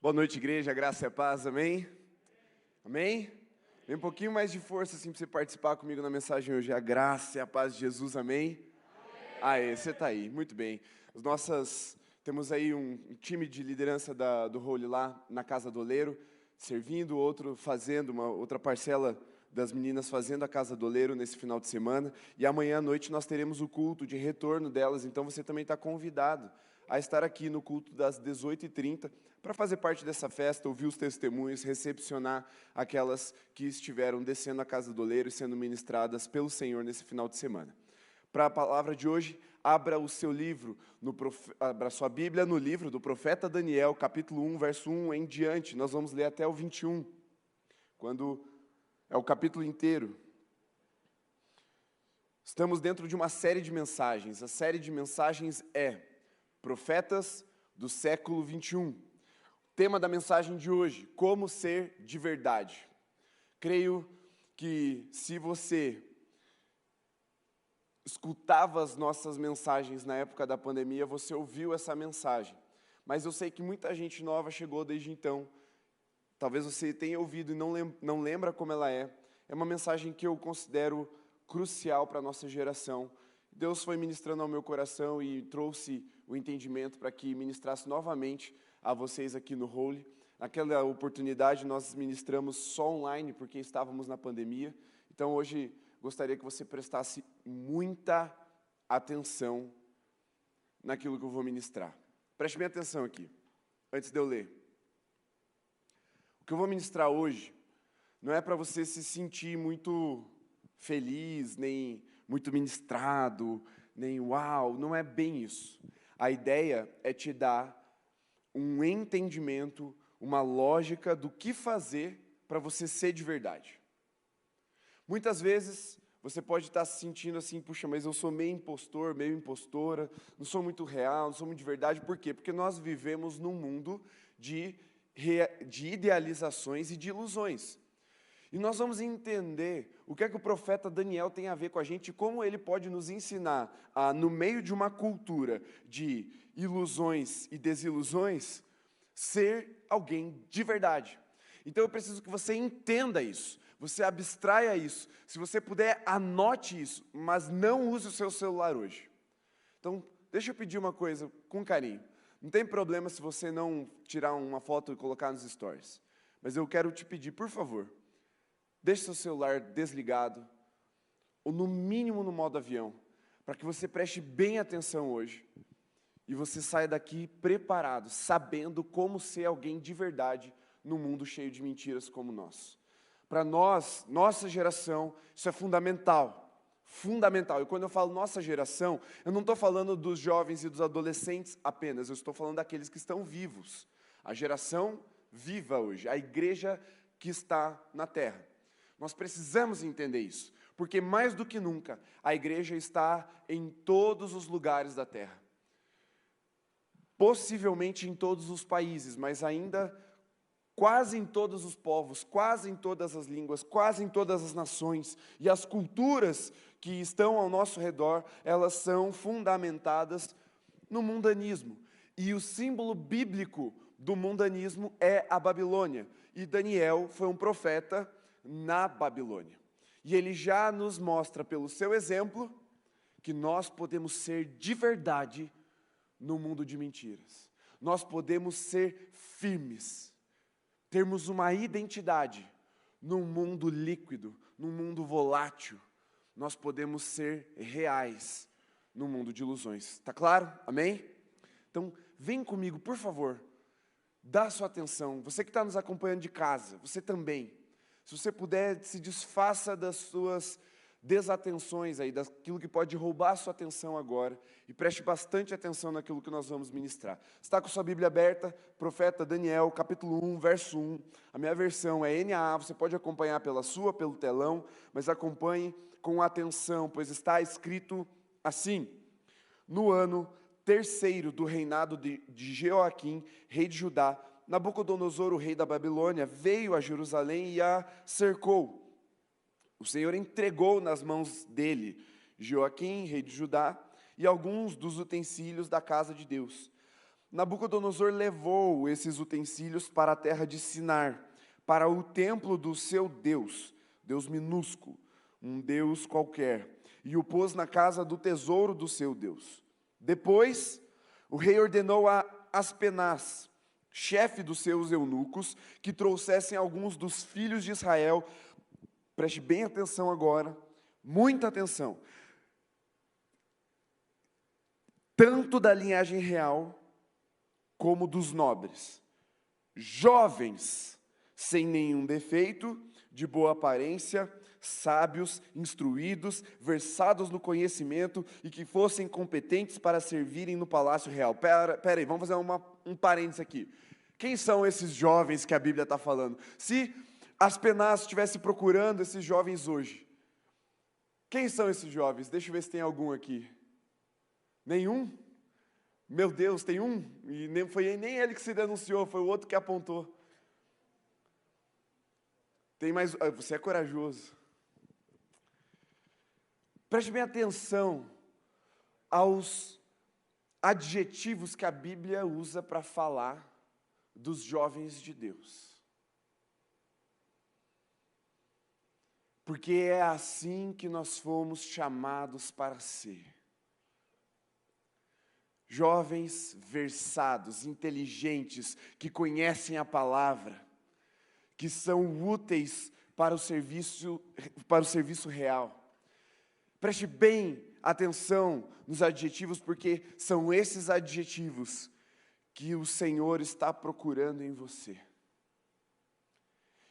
Boa noite, igreja, graça e a paz, amém? Amém? Vem um pouquinho mais de força assim para você participar comigo na mensagem hoje. A graça e a paz de Jesus, amém? Aê, você está aí, muito bem. Temos aí um time de liderança do Holy lá na Casa do Oleiro, servindo, outro fazendo, uma outra parcela das meninas fazendo a Casa do Oleiro nesse final de semana. E amanhã à noite nós teremos o culto de retorno delas, então você também está convidado a estar aqui no culto das 18h30 para fazer parte dessa festa, ouvir os testemunhos, recepcionar aquelas que estiveram descendo a Casa do Oleiro e sendo ministradas pelo Senhor nesse final de semana. Para a palavra de hoje, abra o seu livro, abra a sua Bíblia no livro do profeta Daniel, capítulo 1, verso 1 em diante. Nós vamos ler até o 21, quando é o capítulo inteiro. Estamos dentro de uma série de mensagens. A série de mensagens é Profetas do século 21. O tema da mensagem de hoje, como ser de verdade. Creio que se você escutava as nossas mensagens na época da pandemia, você ouviu essa mensagem. Mas eu sei que muita gente nova chegou desde então. Talvez você tenha ouvido e não lembra como ela é. É uma mensagem que eu considero crucial para a nossa geração. Deus foi ministrando ao meu coração e trouxe o entendimento para que ministrasse novamente a vocês aqui no Holy. Naquela oportunidade nós ministramos só online porque estávamos na pandemia. Então hoje gostaria que você prestasse muita atenção naquilo que eu vou ministrar. Preste bem atenção aqui, antes de eu ler. O que eu vou ministrar hoje não é para você se sentir muito feliz, nem muito ministrado, nem uau, não é bem isso. A ideia é te dar um entendimento, uma lógica do que fazer para você ser de verdade. Muitas vezes você pode estar se sentindo assim, puxa, mas eu sou meio impostor, meio impostora, não sou muito real, não sou muito de verdade. Por quê? Porque nós vivemos num mundo de idealizações e de ilusões. E nós vamos entender o que é que o profeta Daniel tem a ver com a gente e como ele pode nos ensinar a, no meio de uma cultura de ilusões e desilusões, ser alguém de verdade. Então eu preciso que você entenda isso, você abstraia isso. Se você puder, anote isso, mas não use o seu celular hoje. Então, deixa eu pedir uma coisa com carinho. Não tem problema se você não tirar uma foto e colocar nos stories. Mas eu quero te pedir, por favor, deixe seu celular desligado, ou no mínimo no modo avião, para que você preste bem atenção hoje, e você saia daqui preparado, sabendo como ser alguém de verdade num mundo cheio de mentiras como o nosso. Para nós, nossa geração, isso é fundamental, fundamental. E quando eu falo nossa geração, eu não estou falando dos jovens e dos adolescentes apenas, eu estou falando daqueles que estão vivos. A geração viva hoje, a igreja que está na terra. Nós precisamos entender isso, porque mais do que nunca, a igreja está em todos os lugares da terra. Possivelmente em todos os países, mas ainda quase em todos os povos, quase em todas as línguas, quase em todas as nações. E as culturas que estão ao nosso redor, elas são fundamentadas no mundanismo. E o símbolo bíblico do mundanismo é a Babilônia. E Daniel foi um profeta na Babilônia. E ele já nos mostra, pelo seu exemplo, que nós podemos ser de verdade no mundo de mentiras. Nós podemos ser firmes, termos uma identidade num mundo líquido, num mundo volátil. Nós podemos ser reais no mundo de ilusões. Está claro? Amém? Então, vem comigo, por favor. Dá sua atenção. Você que está nos acompanhando de casa, você também. Se você puder, se desfaça das suas desatenções aí, daquilo que pode roubar a sua atenção agora, e preste bastante atenção naquilo que nós vamos ministrar. Está com sua Bíblia aberta, profeta Daniel, capítulo 1, verso 1. A minha versão é NAA, você pode acompanhar pela sua, pelo telão, mas acompanhe com atenção, pois está escrito assim: no ano terceiro do reinado de Jeoaquim, rei de Judá, Nabucodonosor, o rei da Babilônia, veio a Jerusalém e a cercou. O Senhor entregou nas mãos dele Jeoaquim, rei de Judá, e alguns dos utensílios da casa de Deus. Nabucodonosor levou esses utensílios para a terra de Sinar, para o templo do seu Deus, Deus minúsculo, um Deus qualquer, e o pôs na casa do tesouro do seu Deus. Depois, o rei ordenou a Aspenaz, chefe dos seus eunucos, que trouxessem alguns dos filhos de Israel. Preste bem atenção agora, muita atenção. Tanto da linhagem real, como dos nobres, jovens, sem nenhum defeito, de boa aparência, sábios, instruídos, versados no conhecimento e que fossem competentes para servirem no palácio real. Pera aí, vamos fazer um parênteses aqui. Quem são esses jovens que a Bíblia está falando? Se Aspenaz estivesse procurando esses jovens hoje, quem são esses jovens? Deixa eu ver se tem algum aqui. Nenhum? Meu Deus, tem um? E nem foi nem ele que se denunciou, foi o outro que apontou. Tem mais. Você é corajoso. Preste bem atenção aos adjetivos que a Bíblia usa para falar dos jovens de Deus. Porque é assim que nós fomos chamados para ser. Jovens versados, inteligentes, que conhecem a palavra, que são úteis para o serviço real. Preste bem atenção nos adjetivos, porque são esses adjetivos que o Senhor está procurando em você.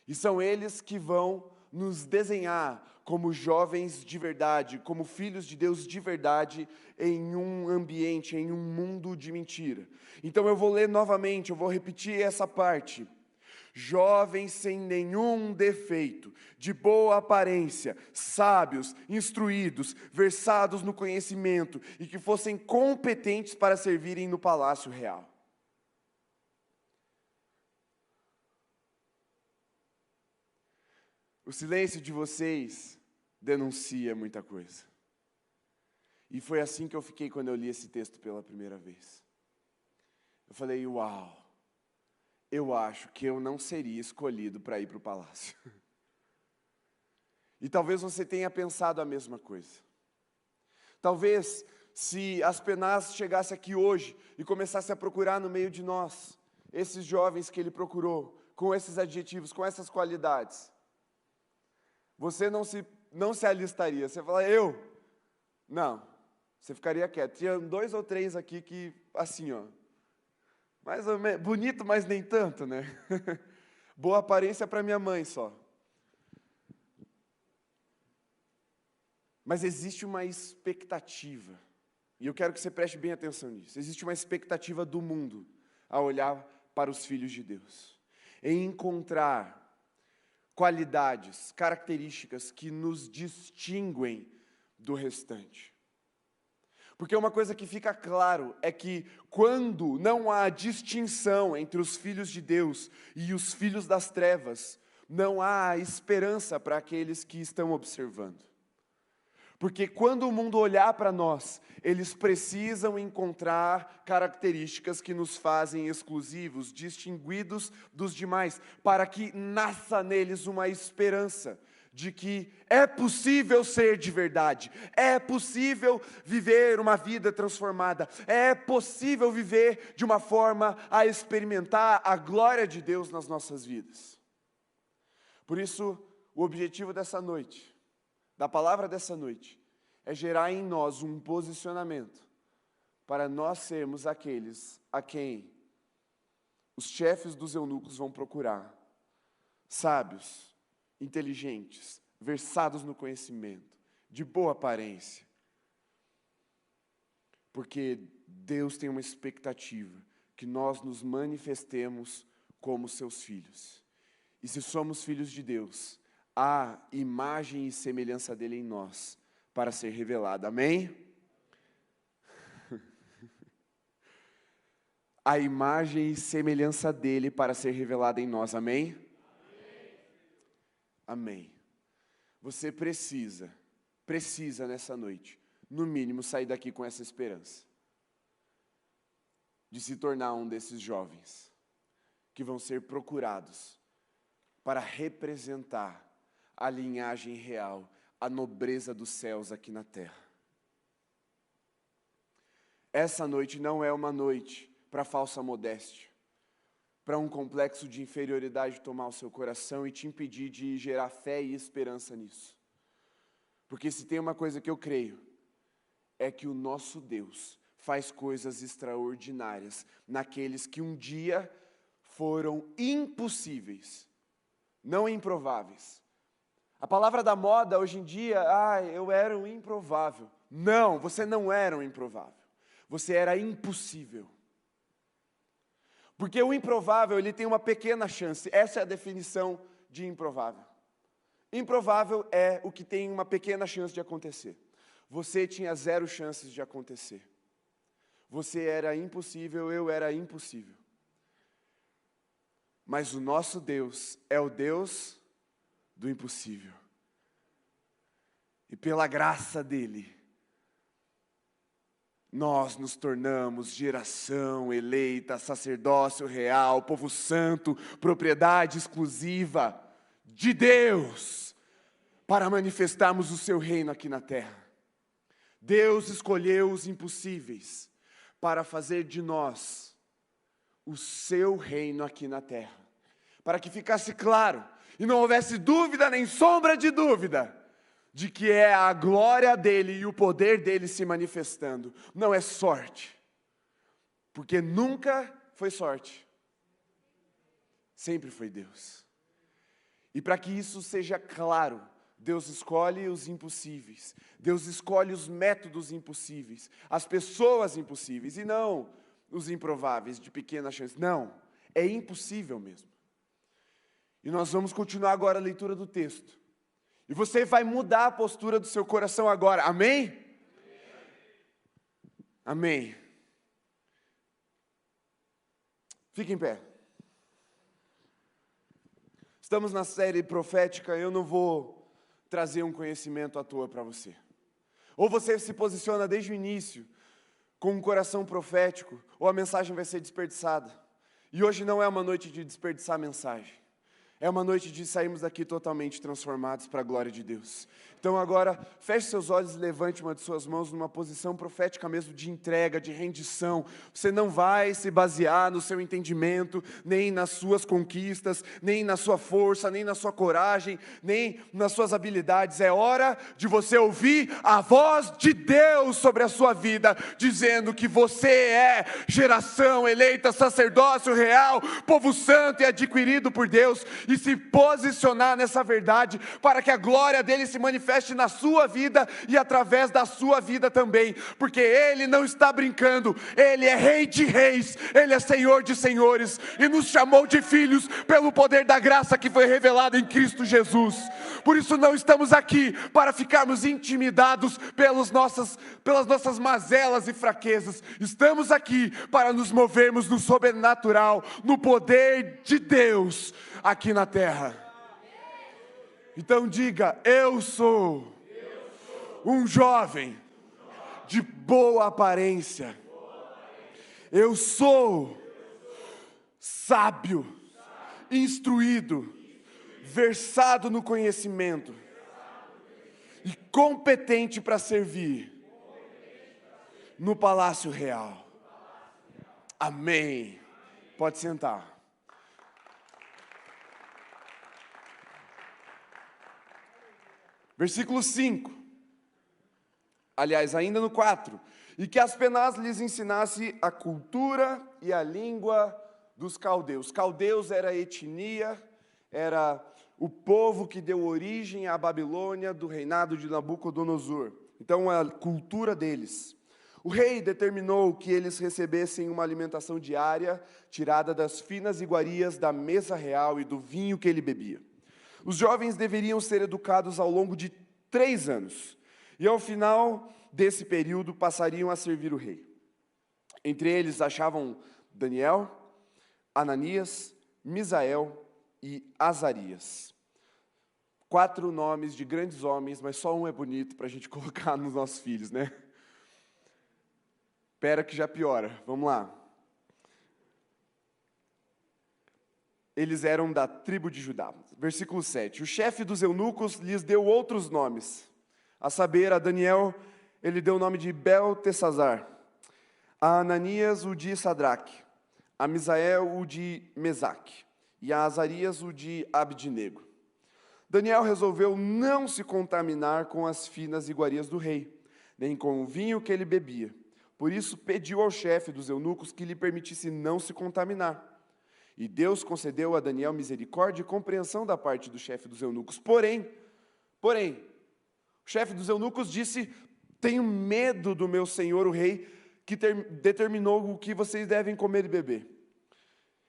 E são eles que vão nos desenhar como jovens de verdade, como filhos de Deus de verdade, em um ambiente, em um mundo de mentira. Então eu vou ler novamente, eu vou repetir essa parte. Jovens sem nenhum defeito, de boa aparência, sábios, instruídos, versados no conhecimento e que fossem competentes para servirem no palácio real. O silêncio de vocês denuncia muita coisa. E foi assim que eu fiquei quando eu li esse texto pela primeira vez. Eu falei, uau, eu acho que eu não seria escolhido para ir para o palácio. E talvez você tenha pensado a mesma coisa. Talvez, se Aspenaz chegasse aqui hoje e começasse a procurar no meio de nós, esses jovens que ele procurou, com esses adjetivos, com essas qualidades, você não se alistaria. Você fala, eu? Não. Você ficaria quieto. Tinha 2 ou 3 aqui que, assim, ó, mais ou menos, bonito, mas nem tanto, né? Boa aparência para minha mãe só. Mas existe uma expectativa, e eu quero que você preste bem atenção nisso. Existe uma expectativa do mundo a olhar para os filhos de Deus, em encontrar qualidades, características que nos distinguem do restante. Porque uma coisa que fica claro é que quando não há distinção entre os filhos de Deus e os filhos das trevas, não há esperança para aqueles que estão observando. Porque quando o mundo olhar para nós, eles precisam encontrar características que nos fazem exclusivos, distinguidos dos demais, para que nasça neles uma esperança de que é possível ser de verdade, é possível viver uma vida transformada, é possível viver de uma forma a experimentar a glória de Deus nas nossas vidas. Por isso, o objetivo dessa noite, da palavra dessa noite, é gerar em nós um posicionamento para nós sermos aqueles a quem os chefes dos eunucos vão procurar, sábios, inteligentes, versados no conhecimento, de boa aparência. Porque Deus tem uma expectativa que nós nos manifestemos como seus filhos. E se somos filhos de Deus, há imagem e semelhança dele em nós para ser revelada. Amém? A imagem e semelhança dele para ser revelada em nós. Amém? Amém. Você precisa nessa noite, no mínimo, sair daqui com essa esperança. de se tornar um desses jovens que vão ser procurados para representar a linhagem real, a nobreza dos céus aqui na terra. Essa noite não é uma noite para falsa modéstia, para um complexo de inferioridade tomar o seu coração e te impedir de gerar fé e esperança nisso. Porque se tem uma coisa que eu creio, é que o nosso Deus faz coisas extraordinárias naqueles que um dia foram impossíveis, não improváveis. A palavra da moda hoje em dia, eu era um improvável. Não, você não era um improvável. Você era impossível. Porque o improvável, ele tem uma pequena chance. Essa é a definição de improvável. Improvável é o que tem uma pequena chance de acontecer. Você tinha 0 chances de acontecer. Você era impossível, eu era impossível. Mas o nosso Deus é o Deus do impossível. E pela graça dele, nós nos tornamos geração eleita, sacerdócio real, povo santo, propriedade exclusiva de Deus, para manifestarmos o seu reino aqui na terra. Deus escolheu os impossíveis para fazer de nós o seu reino aqui na terra. Para que ficasse claro, e não houvesse dúvida nem sombra de dúvida, de que é a glória dele e o poder dele se manifestando. Não é sorte, porque nunca foi sorte, sempre foi Deus. E para que isso seja claro, Deus escolhe os impossíveis, Deus escolhe os métodos impossíveis, as pessoas impossíveis, e não os improváveis, de pequena chance. Não, é impossível mesmo. E nós vamos continuar agora a leitura do texto. E você vai mudar a postura do seu coração agora, amém? Amém. Fique em pé. Estamos na série profética, eu não vou trazer um conhecimento à toa para você. Ou você se posiciona desde o início com um coração profético, ou a mensagem vai ser desperdiçada. E hoje não é uma noite de desperdiçar a mensagem. É uma noite de sairmos daqui totalmente transformados para a glória de Deus. Então agora, feche seus olhos e levante uma de suas mãos numa posição profética mesmo de entrega, de rendição. Você não vai se basear no seu entendimento, nem nas suas conquistas, nem na sua força, nem na sua coragem, nem nas suas habilidades. É hora de você ouvir a voz de Deus sobre a sua vida, dizendo que você é geração eleita, sacerdócio real, povo santo e adquirido por Deus, e se posicionar nessa verdade, para que a glória dele se manifeste na sua vida e através da sua vida também, porque ele não está brincando, ele é rei de reis, ele é senhor de senhores, e nos chamou de filhos pelo poder da graça que foi revelada em Cristo Jesus. Por isso não estamos aqui para ficarmos intimidados pelas nossas mazelas e fraquezas, estamos aqui para nos movermos no sobrenatural, no poder de Deus aqui na terra. Então diga: eu sou um jovem de boa aparência. Eu sou sábio, instruído, versado no conhecimento e competente para servir no palácio real. Amém. Pode sentar. Versículo 5, aliás, ainda no 4, e que Aspenaz lhes ensinasse a cultura e a língua dos caldeus. Caldeus era a etnia, era o povo que deu origem à Babilônia do reinado de Nabucodonosor. Então, a cultura deles. O rei determinou que eles recebessem uma alimentação diária, tirada das finas iguarias da mesa real e do vinho que ele bebia. Os jovens deveriam ser educados ao longo de 3 anos, e ao final desse período passariam a servir o rei. Entre eles achavam Daniel, Ananias, Misael e Azarias. 4 nomes de grandes homens, mas só um é bonito para a gente colocar nos nossos filhos, né? Espera que já piora, vamos lá. eles eram da tribo de Judá. Versículo 7. O chefe dos eunucos lhes deu outros nomes. A saber, a Daniel, ele deu o nome de Beltesazar. A Ananias, o de Sadraque. A Misael, o de Mesaque. E a Azarias, o de Abdinego. Daniel resolveu não se contaminar com as finas iguarias do rei, nem com o vinho que ele bebia. Por isso pediu ao chefe dos eunucos que lhe permitisse não se contaminar. E Deus concedeu a Daniel misericórdia e compreensão da parte do chefe dos eunucos. Porém, o chefe dos eunucos disse: tenho medo do meu senhor o rei, que determinou o que vocês devem comer e beber.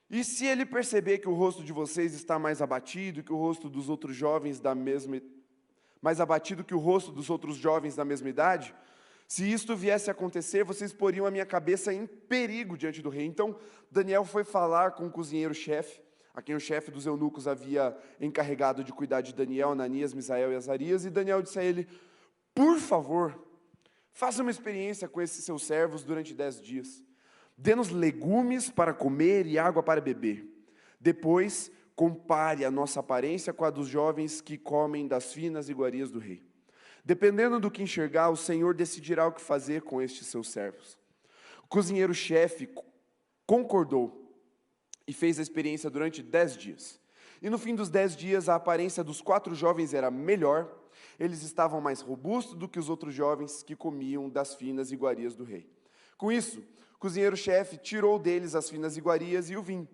E se ele perceber que o rosto de vocês está mais abatido que o rosto dos outros jovens da mesma idade, se isto viesse a acontecer, vocês poriam a minha cabeça em perigo diante do rei. Então Daniel foi falar com o cozinheiro-chefe, a quem o chefe dos eunucos havia encarregado de cuidar de Daniel, Ananias, Misael e Azarias, e Daniel disse a ele: por favor, faça uma experiência com esses seus servos durante 10 dias. Dê-nos legumes para comer e água para beber. Depois, compare a nossa aparência com a dos jovens que comem das finas iguarias do rei. Dependendo do que enxergar, o Senhor decidirá o que fazer com estes seus servos. O cozinheiro-chefe concordou e fez a experiência durante 10 dias. E no fim dos 10 dias, a aparência dos 4 jovens era melhor. Eles estavam mais robustos do que os outros jovens que comiam das finas iguarias do rei. Com isso, o cozinheiro-chefe tirou deles as finas iguarias e o vinho,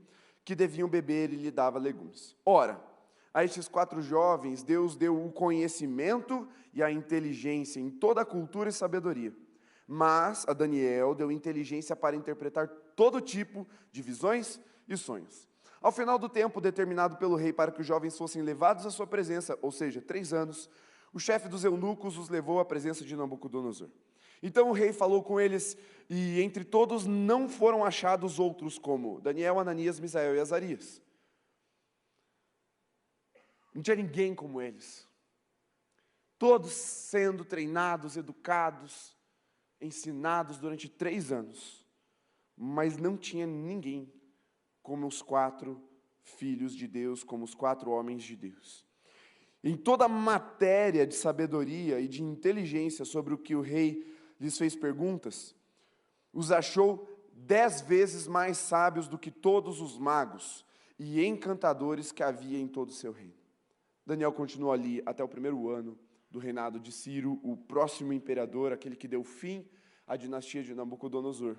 que deviam beber, e lhe dava legumes. Ora, a estes 4 jovens, Deus deu o conhecimento e a inteligência em toda a cultura e sabedoria. Mas a Daniel deu inteligência para interpretar todo tipo de visões e sonhos. Ao final do tempo determinado pelo rei para que os jovens fossem levados à sua presença, ou seja, 3 anos, o chefe dos eunucos os levou à presença de Nabucodonosor. Então o rei falou com eles, e entre todos não foram achados outros como Daniel, Ananias, Misael e Azarias. Não tinha ninguém como eles. Todos sendo treinados, educados, ensinados durante 3 anos. Mas não tinha ninguém como os 4 filhos de Deus, como os 4 homens de Deus. Em toda a matéria de sabedoria e de inteligência sobre o que o rei lhes fez perguntas, os achou 10 vezes mais sábios do que todos os magos e encantadores que havia em todo o seu reino. Daniel continuou ali até o 1º ano do reinado de Ciro, o próximo imperador, aquele que deu fim à dinastia de Nabucodonosor,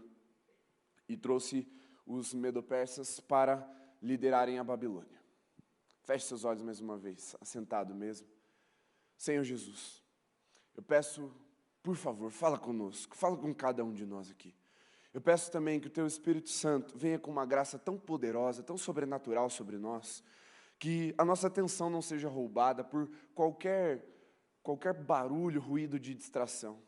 e trouxe os medo-persas para liderarem a Babilônia. Feche seus olhos mais uma vez, assentado mesmo. Senhor Jesus, eu peço, por favor, fala conosco, fala com cada um de nós aqui. Eu peço também que o Teu Espírito Santo venha com uma graça tão poderosa, tão sobrenatural sobre nós, que a nossa atenção não seja roubada por qualquer barulho, ruído de distração.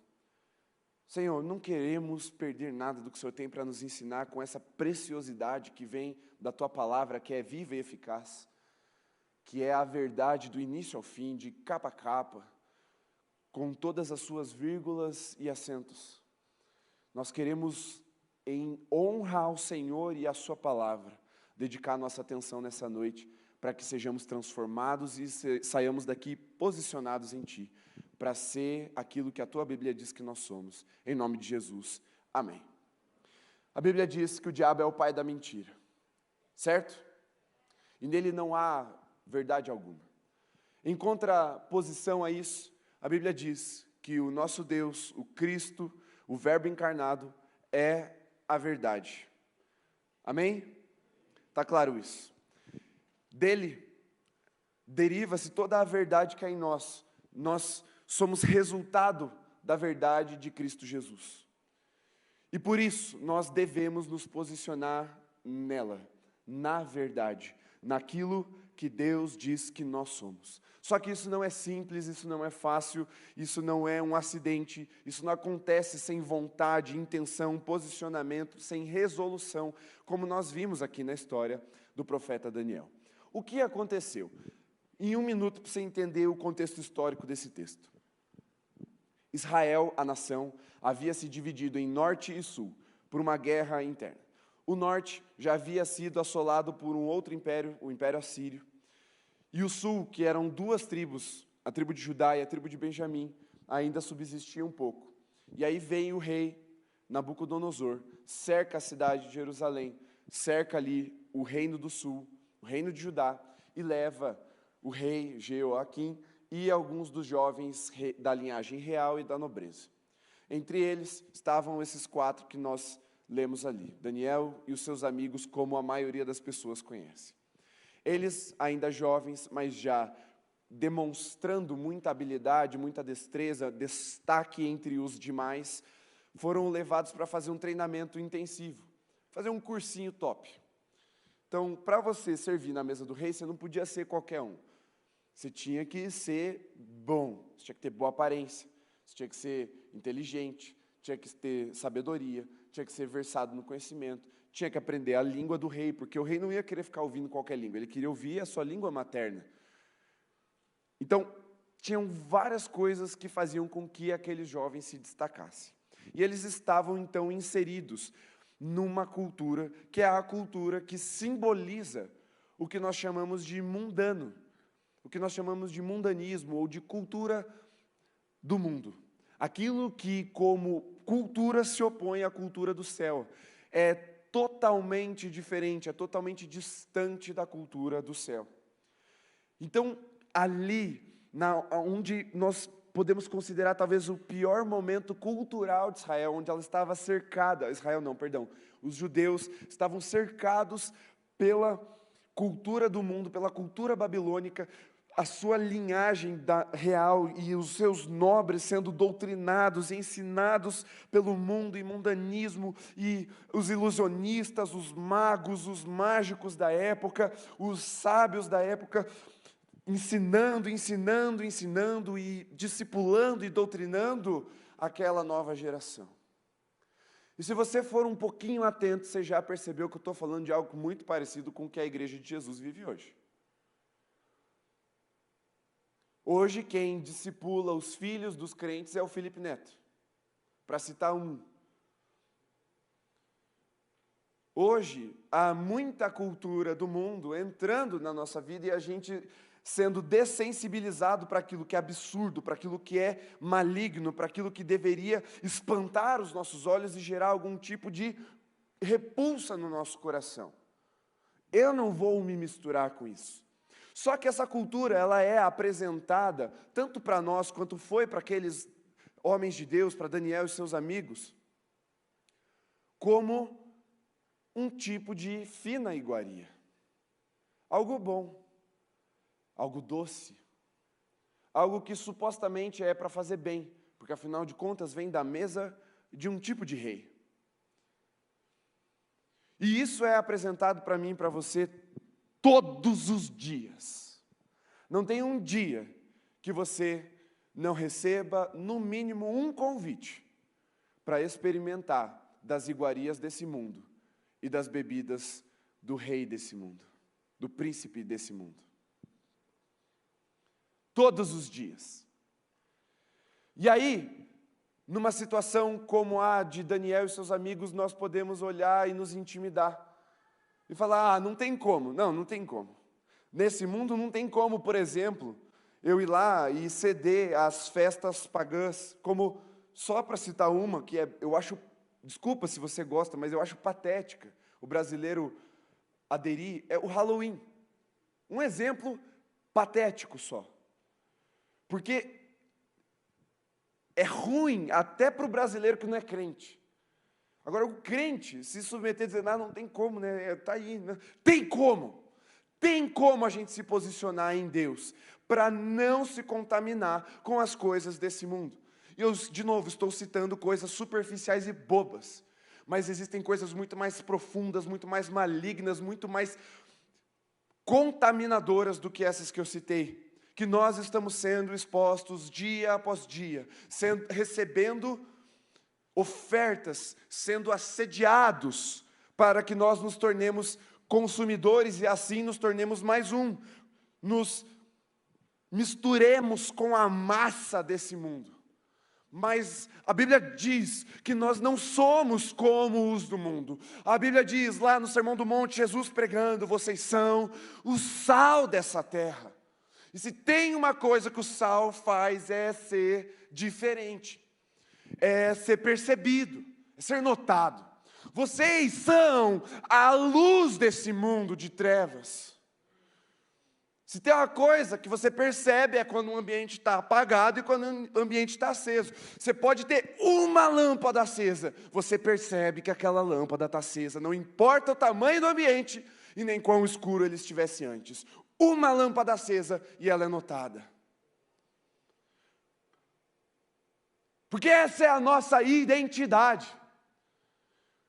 Senhor, não queremos perder nada do que o Senhor tem para nos ensinar com essa preciosidade que vem da Tua palavra, que é viva e eficaz, que é a verdade do início ao fim, de capa a capa, com todas as suas vírgulas e acentos. Nós queremos, em honra ao Senhor e à sua palavra, dedicar nossa atenção nessa noite, para que sejamos transformados e saiamos daqui posicionados em Ti, para ser aquilo que a Tua Bíblia diz que nós somos. Em nome de Jesus. Amém. A Bíblia diz que o diabo é o pai da mentira, certo? E nele não há verdade alguma. Em contraposição a isso, a Bíblia diz que o nosso Deus, o Cristo, o Verbo encarnado, é a verdade. Amém? Está claro isso? Dele deriva-se toda a verdade que há em nós. Nós somos resultado da verdade de Cristo Jesus. E por isso, nós devemos nos posicionar nela, na verdade, naquilo que Deus diz que nós somos. Só que isso não é simples, isso não é fácil, isso não é um acidente, isso não acontece sem vontade, intenção, posicionamento, sem resolução, como nós vimos aqui na história do profeta Daniel. O que aconteceu? Em 1 minuto, para você entender o contexto histórico desse texto. Israel, a nação, havia se dividido em norte e sul, por uma guerra interna. O norte já havia sido assolado por um outro império, o Império Assírio. E o sul, que eram duas tribos, a tribo de Judá e a tribo de Benjamim, ainda subsistia um pouco. E aí vem o rei Nabucodonosor, cerca a cidade de Jerusalém, cerca ali o reino do sul, o reino de Judá, e leva o rei Jeoaquim e alguns dos jovens da linhagem real e da nobreza. Entre eles estavam esses 4 que nós lemos ali, Daniel e os seus amigos, como a maioria das pessoas conhece. Eles, ainda jovens, mas já demonstrando muita habilidade, muita destreza, destaque entre os demais, foram levados para fazer um treinamento intensivo, fazer um cursinho top. Então, para você servir na mesa do rei, você não podia ser qualquer um. Você tinha que ser bom, você tinha que ter boa aparência, você tinha que ser inteligente, tinha que ter sabedoria, tinha que ser versado no conhecimento, tinha que aprender a língua do rei, porque o rei não ia querer ficar ouvindo qualquer língua, ele queria ouvir a sua língua materna. Então, tinham várias coisas que faziam com que aqueles jovens se destacassem. E eles estavam, então, inseridos numa cultura, que é a cultura que simboliza o que nós chamamos de mundano, o que nós chamamos de mundanismo, ou de cultura do mundo. Aquilo que, como cultura, se opõe à cultura do céu. É totalmente diferente, é totalmente distante da cultura do céu. Então, ali, onde nós podemos considerar talvez o pior momento cultural de Israel, onde ela estava cercada, os judeus estavam cercados pela cultura do mundo, pela cultura babilônica, a sua linhagem real e os seus nobres sendo doutrinados, ensinados pelo mundo e mundanismo, e os ilusionistas, os magos, os mágicos da época, os sábios da época, ensinando e discipulando e doutrinando aquela nova geração. E se você for um pouquinho atento, você já percebeu que eu estou falando de algo muito parecido com o que a Igreja de Jesus vive hoje. Hoje, quem discipula os filhos dos crentes é o Felipe Neto, para citar um. Hoje, há muita cultura do mundo entrando na nossa vida e a gente sendo dessensibilizado para aquilo que é absurdo, para aquilo que é maligno, para aquilo que deveria espantar os nossos olhos e gerar algum tipo de repulsa no nosso coração. Eu não vou me misturar com isso. Só que essa cultura, ela é apresentada, tanto para nós, quanto foi para aqueles homens de Deus, para Daniel e seus amigos, como um tipo de fina iguaria. Algo bom, algo doce, algo que supostamente é para fazer bem, porque afinal de contas vem da mesa de um tipo de rei. E isso é apresentado para mim e para você todos os dias. Não tem um dia que você não receba, no mínimo, um convite para experimentar das iguarias desse mundo e das bebidas do rei desse mundo, do príncipe desse mundo. Todos os dias. E aí, numa situação como a de Daniel e seus amigos, nós podemos olhar e nos intimidar. E falar, não tem como. Não tem como. Nesse mundo não tem como, por exemplo, eu ir lá e ceder às festas pagãs, como, só para citar uma, que eu acho, desculpa se você gosta, mas eu acho patética, o brasileiro aderir, é o Halloween. Um exemplo patético só. Porque é ruim até para o brasileiro que não é crente. Agora, o crente se submeter e dizer, não tem como, né? Está aí. Né? Tem como. Tem como a gente se posicionar em Deus para não se contaminar com as coisas desse mundo. E eu, de novo, estou citando coisas superficiais e bobas. Mas existem coisas muito mais profundas, muito mais malignas, muito mais contaminadoras do que essas que eu citei. Que nós estamos sendo expostos dia após dia, recebendo ofertas, sendo assediados para que nós nos tornemos consumidores e assim nos tornemos mais um, nos misturemos com a massa desse mundo. Mas a Bíblia diz que nós não somos como os do mundo. A Bíblia diz lá no Sermão do Monte, Jesus pregando: vocês são o sal dessa terra. E se tem uma coisa que o sal faz é ser diferente, é ser percebido, é ser notado. Vocês são a luz desse mundo de trevas. Se tem uma coisa que você percebe é quando o ambiente está apagado e quando o ambiente está aceso. Você pode ter uma lâmpada acesa, você percebe que aquela lâmpada está acesa, não importa o tamanho do ambiente e nem quão escuro ele estivesse antes. Uma lâmpada acesa e ela é notada. Porque essa é a nossa identidade.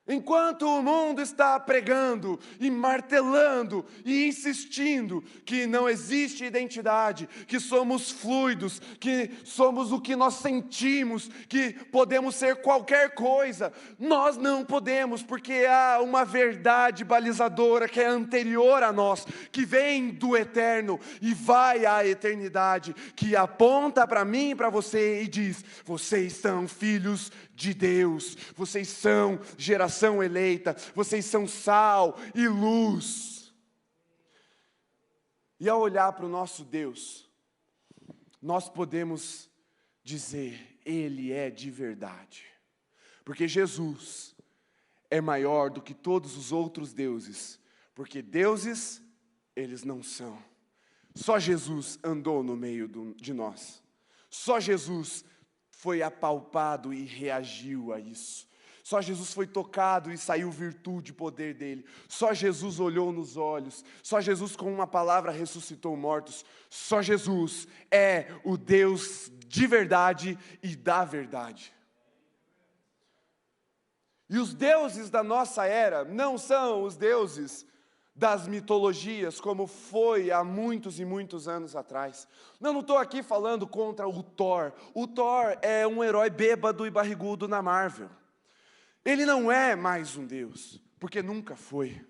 Enquanto o mundo está pregando e martelando e insistindo que não existe identidade, que somos fluidos, que somos o que nós sentimos, que podemos ser qualquer coisa, nós não podemos, porque há uma verdade balizadora que é anterior a nós, que vem do eterno e vai à eternidade, que aponta para mim e para você e diz: vocês são filhos de Deus, vocês são geração eleita, vocês são sal e luz. E ao olhar para o nosso Deus, nós podemos dizer: Ele é de verdade, porque Jesus é maior do que todos os outros deuses, porque deuses eles não são. Só Jesus andou no meio de nós, só Jesus foi apalpado e reagiu a isso. Só Jesus foi tocado e saiu virtude e poder dele. Só Jesus olhou nos olhos. Só Jesus com uma palavra ressuscitou mortos. Só Jesus é o Deus de verdade e da verdade. E os deuses da nossa era não são os deuses das mitologias, como foi há muitos e muitos anos atrás. Não estou aqui falando contra o Thor. O Thor é um herói bêbado e barrigudo na Marvel. Ele não é mais um deus, porque nunca foi.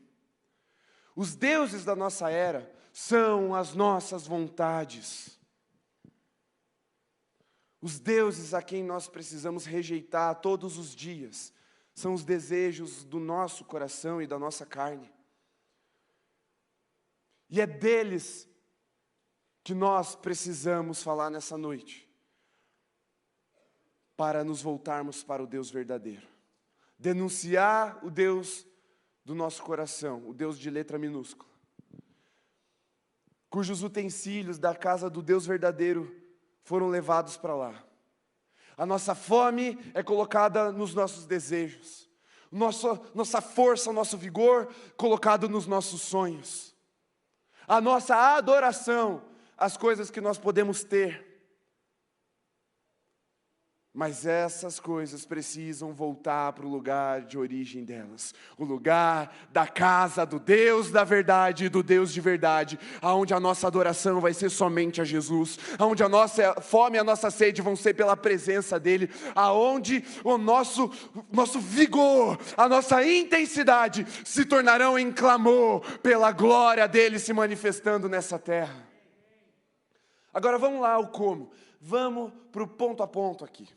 Os deuses da nossa era são as nossas vontades. Os deuses a quem nós precisamos rejeitar todos os dias são os desejos do nosso coração e da nossa carne. E é deles que nós precisamos falar nessa noite, para nos voltarmos para o Deus verdadeiro. Denunciar o Deus do nosso coração, o Deus de letra minúscula, cujos utensílios da casa do Deus verdadeiro foram levados para lá. A nossa fome é colocada nos nossos desejos, nossa força, o nosso vigor colocado nos nossos sonhos. A nossa adoração, as coisas que nós podemos ter. Mas essas coisas precisam voltar para o lugar de origem delas. O lugar da casa do Deus da verdade e do Deus de verdade. Onde a nossa adoração vai ser somente a Jesus. Onde a nossa fome e a nossa sede vão ser pela presença dEle. Aonde o nosso vigor, a nossa intensidade se tornarão em clamor pela glória dEle se manifestando nessa terra. Agora vamos lá, o como. Vamos para o ponto a ponto aqui.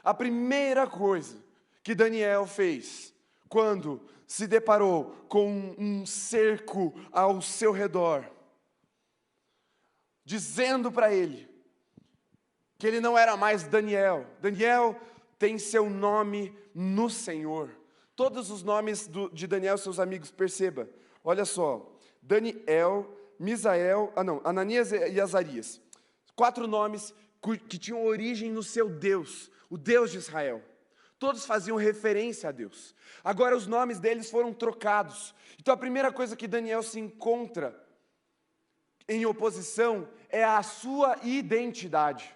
A primeira coisa que Daniel fez, quando se deparou com um cerco ao seu redor, dizendo para ele que ele não era mais Daniel. Daniel tem seu nome no Senhor. Todos os nomes de Daniel, seus amigos, perceba. Olha só, Daniel, Misael, Ananias e Azarias. 4 nomes que tinham origem no seu Deus, o Deus de Israel. Todos faziam referência a Deus. Agora os nomes deles foram trocados. Então a primeira coisa que Daniel se encontra em oposição é a sua identidade.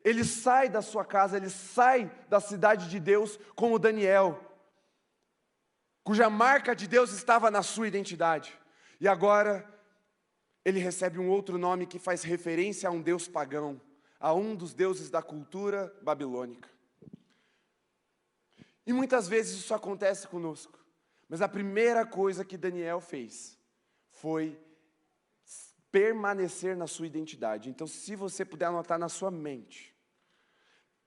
Ele sai da sua casa, ele sai da cidade de Deus como Daniel, cuja marca de Deus estava na sua identidade. E agora ele recebe um outro nome que faz referência a um deus pagão, a um dos deuses da cultura babilônica. E muitas vezes isso acontece conosco. Mas a primeira coisa que Daniel fez foi permanecer na sua identidade. Então, se você puder anotar na sua mente,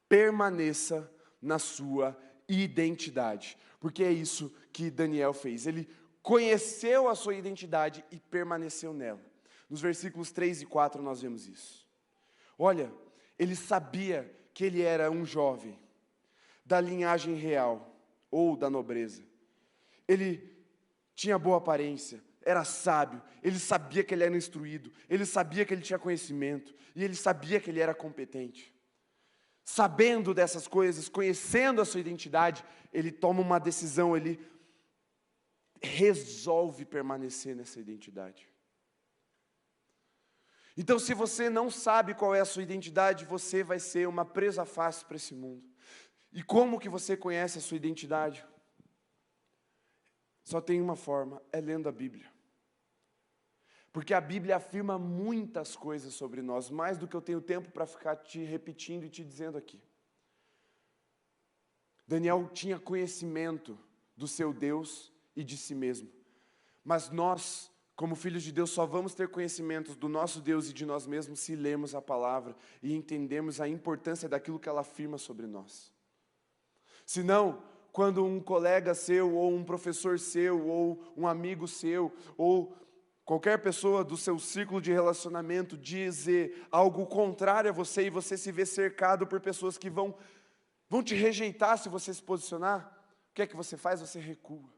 permaneça na sua identidade. Porque é isso que Daniel fez. Ele conheceu a sua identidade e permaneceu nela. Nos versículos 3 e 4 nós vemos isso. Olha, ele sabia que ele era um jovem da linhagem real ou da nobreza. Ele tinha boa aparência, era sábio, ele sabia que ele era instruído, ele sabia que ele tinha conhecimento, e ele sabia que ele era competente. Sabendo dessas coisas, conhecendo a sua identidade, ele toma uma decisão, ele resolve permanecer nessa identidade. Então, se você não sabe qual é a sua identidade, você vai ser uma presa fácil para esse mundo. E como que você conhece a sua identidade? Só tem uma forma, é lendo a Bíblia. Porque a Bíblia afirma muitas coisas sobre nós, mais do que eu tenho tempo para ficar te repetindo e te dizendo aqui. Daniel tinha conhecimento do seu Deus e de si mesmo. Mas nós, como filhos de Deus, só vamos ter conhecimento do nosso Deus e de nós mesmos se lermos a palavra e entendemos a importância daquilo que ela afirma sobre nós. Senão, quando um colega seu, ou um professor seu, ou um amigo seu, ou qualquer pessoa do seu círculo de relacionamento dizer algo contrário a você e você se vê cercado por pessoas que vão te rejeitar se você se posicionar, o que é que você faz? Você recua.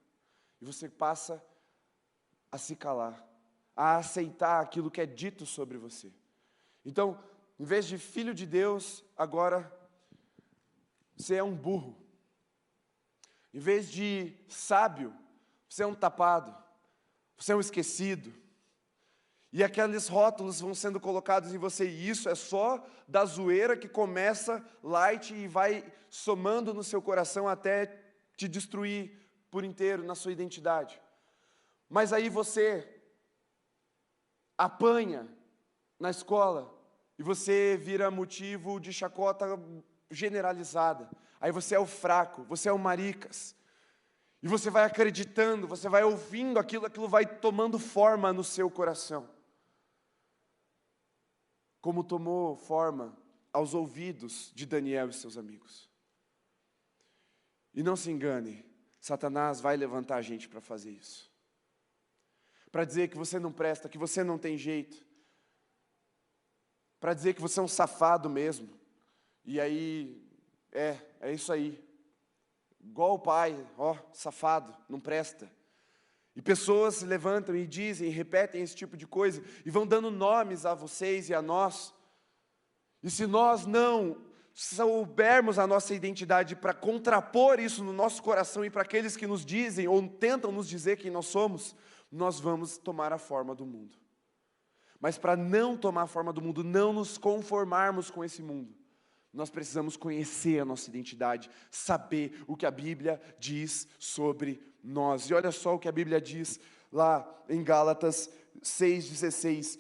E você passa a se calar, a aceitar aquilo que é dito sobre você. Então, em vez de filho de Deus, agora você é um burro. Em vez de sábio, você é um tapado, você é um esquecido. E aqueles rótulos vão sendo colocados em você, e isso é só da zoeira que começa light e vai somando no seu coração até te destruir por inteiro na sua identidade. Mas aí você apanha na escola e você vira motivo de chacota generalizada. Aí você é o fraco, você é o maricas. E você vai acreditando, você vai ouvindo aquilo vai tomando forma no seu coração. Como tomou forma aos ouvidos de Daniel e seus amigos. E não se engane, Satanás vai levantar a gente para fazer isso. Para dizer que você não presta, que você não tem jeito. Para dizer que você é um safado mesmo. E aí, é isso aí. Igual o pai, safado, não presta. E pessoas se levantam e dizem, e repetem esse tipo de coisa, e vão dando nomes a vocês e a nós. E se nós não soubermos a nossa identidade para contrapor isso no nosso coração e para aqueles que nos dizem ou tentam nos dizer quem nós somos, nós vamos tomar a forma do mundo. Mas para não tomar a forma do mundo, não nos conformarmos com esse mundo, nós precisamos conhecer a nossa identidade, saber o que a Bíblia diz sobre nós. E olha só o que a Bíblia diz lá em Gálatas 6,16.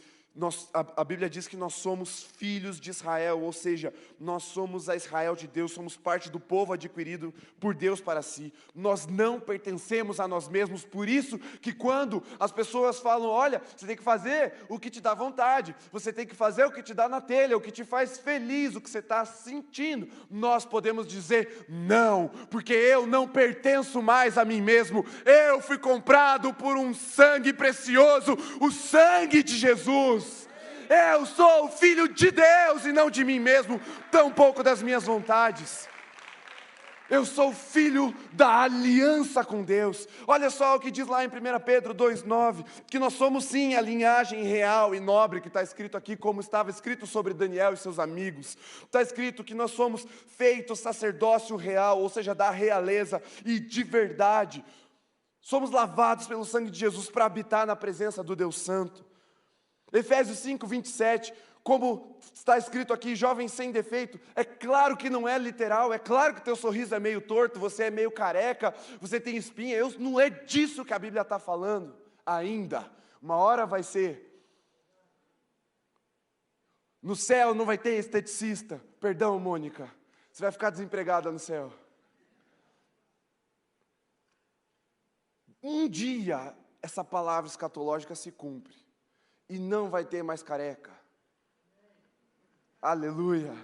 A Bíblia diz que nós somos filhos de Israel, ou seja, nós somos a Israel de Deus, somos parte do povo adquirido por Deus para si. Nós não pertencemos a nós mesmos, por isso que quando as pessoas falam, olha, você tem que fazer o que te dá vontade, você tem que fazer o que te dá na telha, o que te faz feliz, o que você está sentindo, nós podemos dizer não, porque eu não pertenço mais a mim mesmo, eu fui comprado por um sangue precioso, o sangue de Jesus. Eu sou o filho de Deus e não de mim mesmo, tampouco das minhas vontades. Eu sou filho da aliança com Deus. Olha só o que diz lá em 1 Pedro 2,9, que nós somos sim a linhagem real e nobre, que está escrito aqui, como estava escrito sobre Daniel e seus amigos. Está escrito que nós somos feitos sacerdócio real, ou seja, da realeza e de verdade. Somos lavados pelo sangue de Jesus para habitar na presença do Deus Santo. Efésios 5:27, como está escrito aqui, jovem sem defeito, é claro que não é literal, é claro que teu sorriso é meio torto, você é meio careca, você tem espinha, não é disso que a Bíblia está falando ainda, uma hora vai ser. No céu não vai ter esteticista, perdão Mônica, você vai ficar desempregada no céu. Um dia essa palavra escatológica se cumpre. E não vai ter mais careca. Aleluia.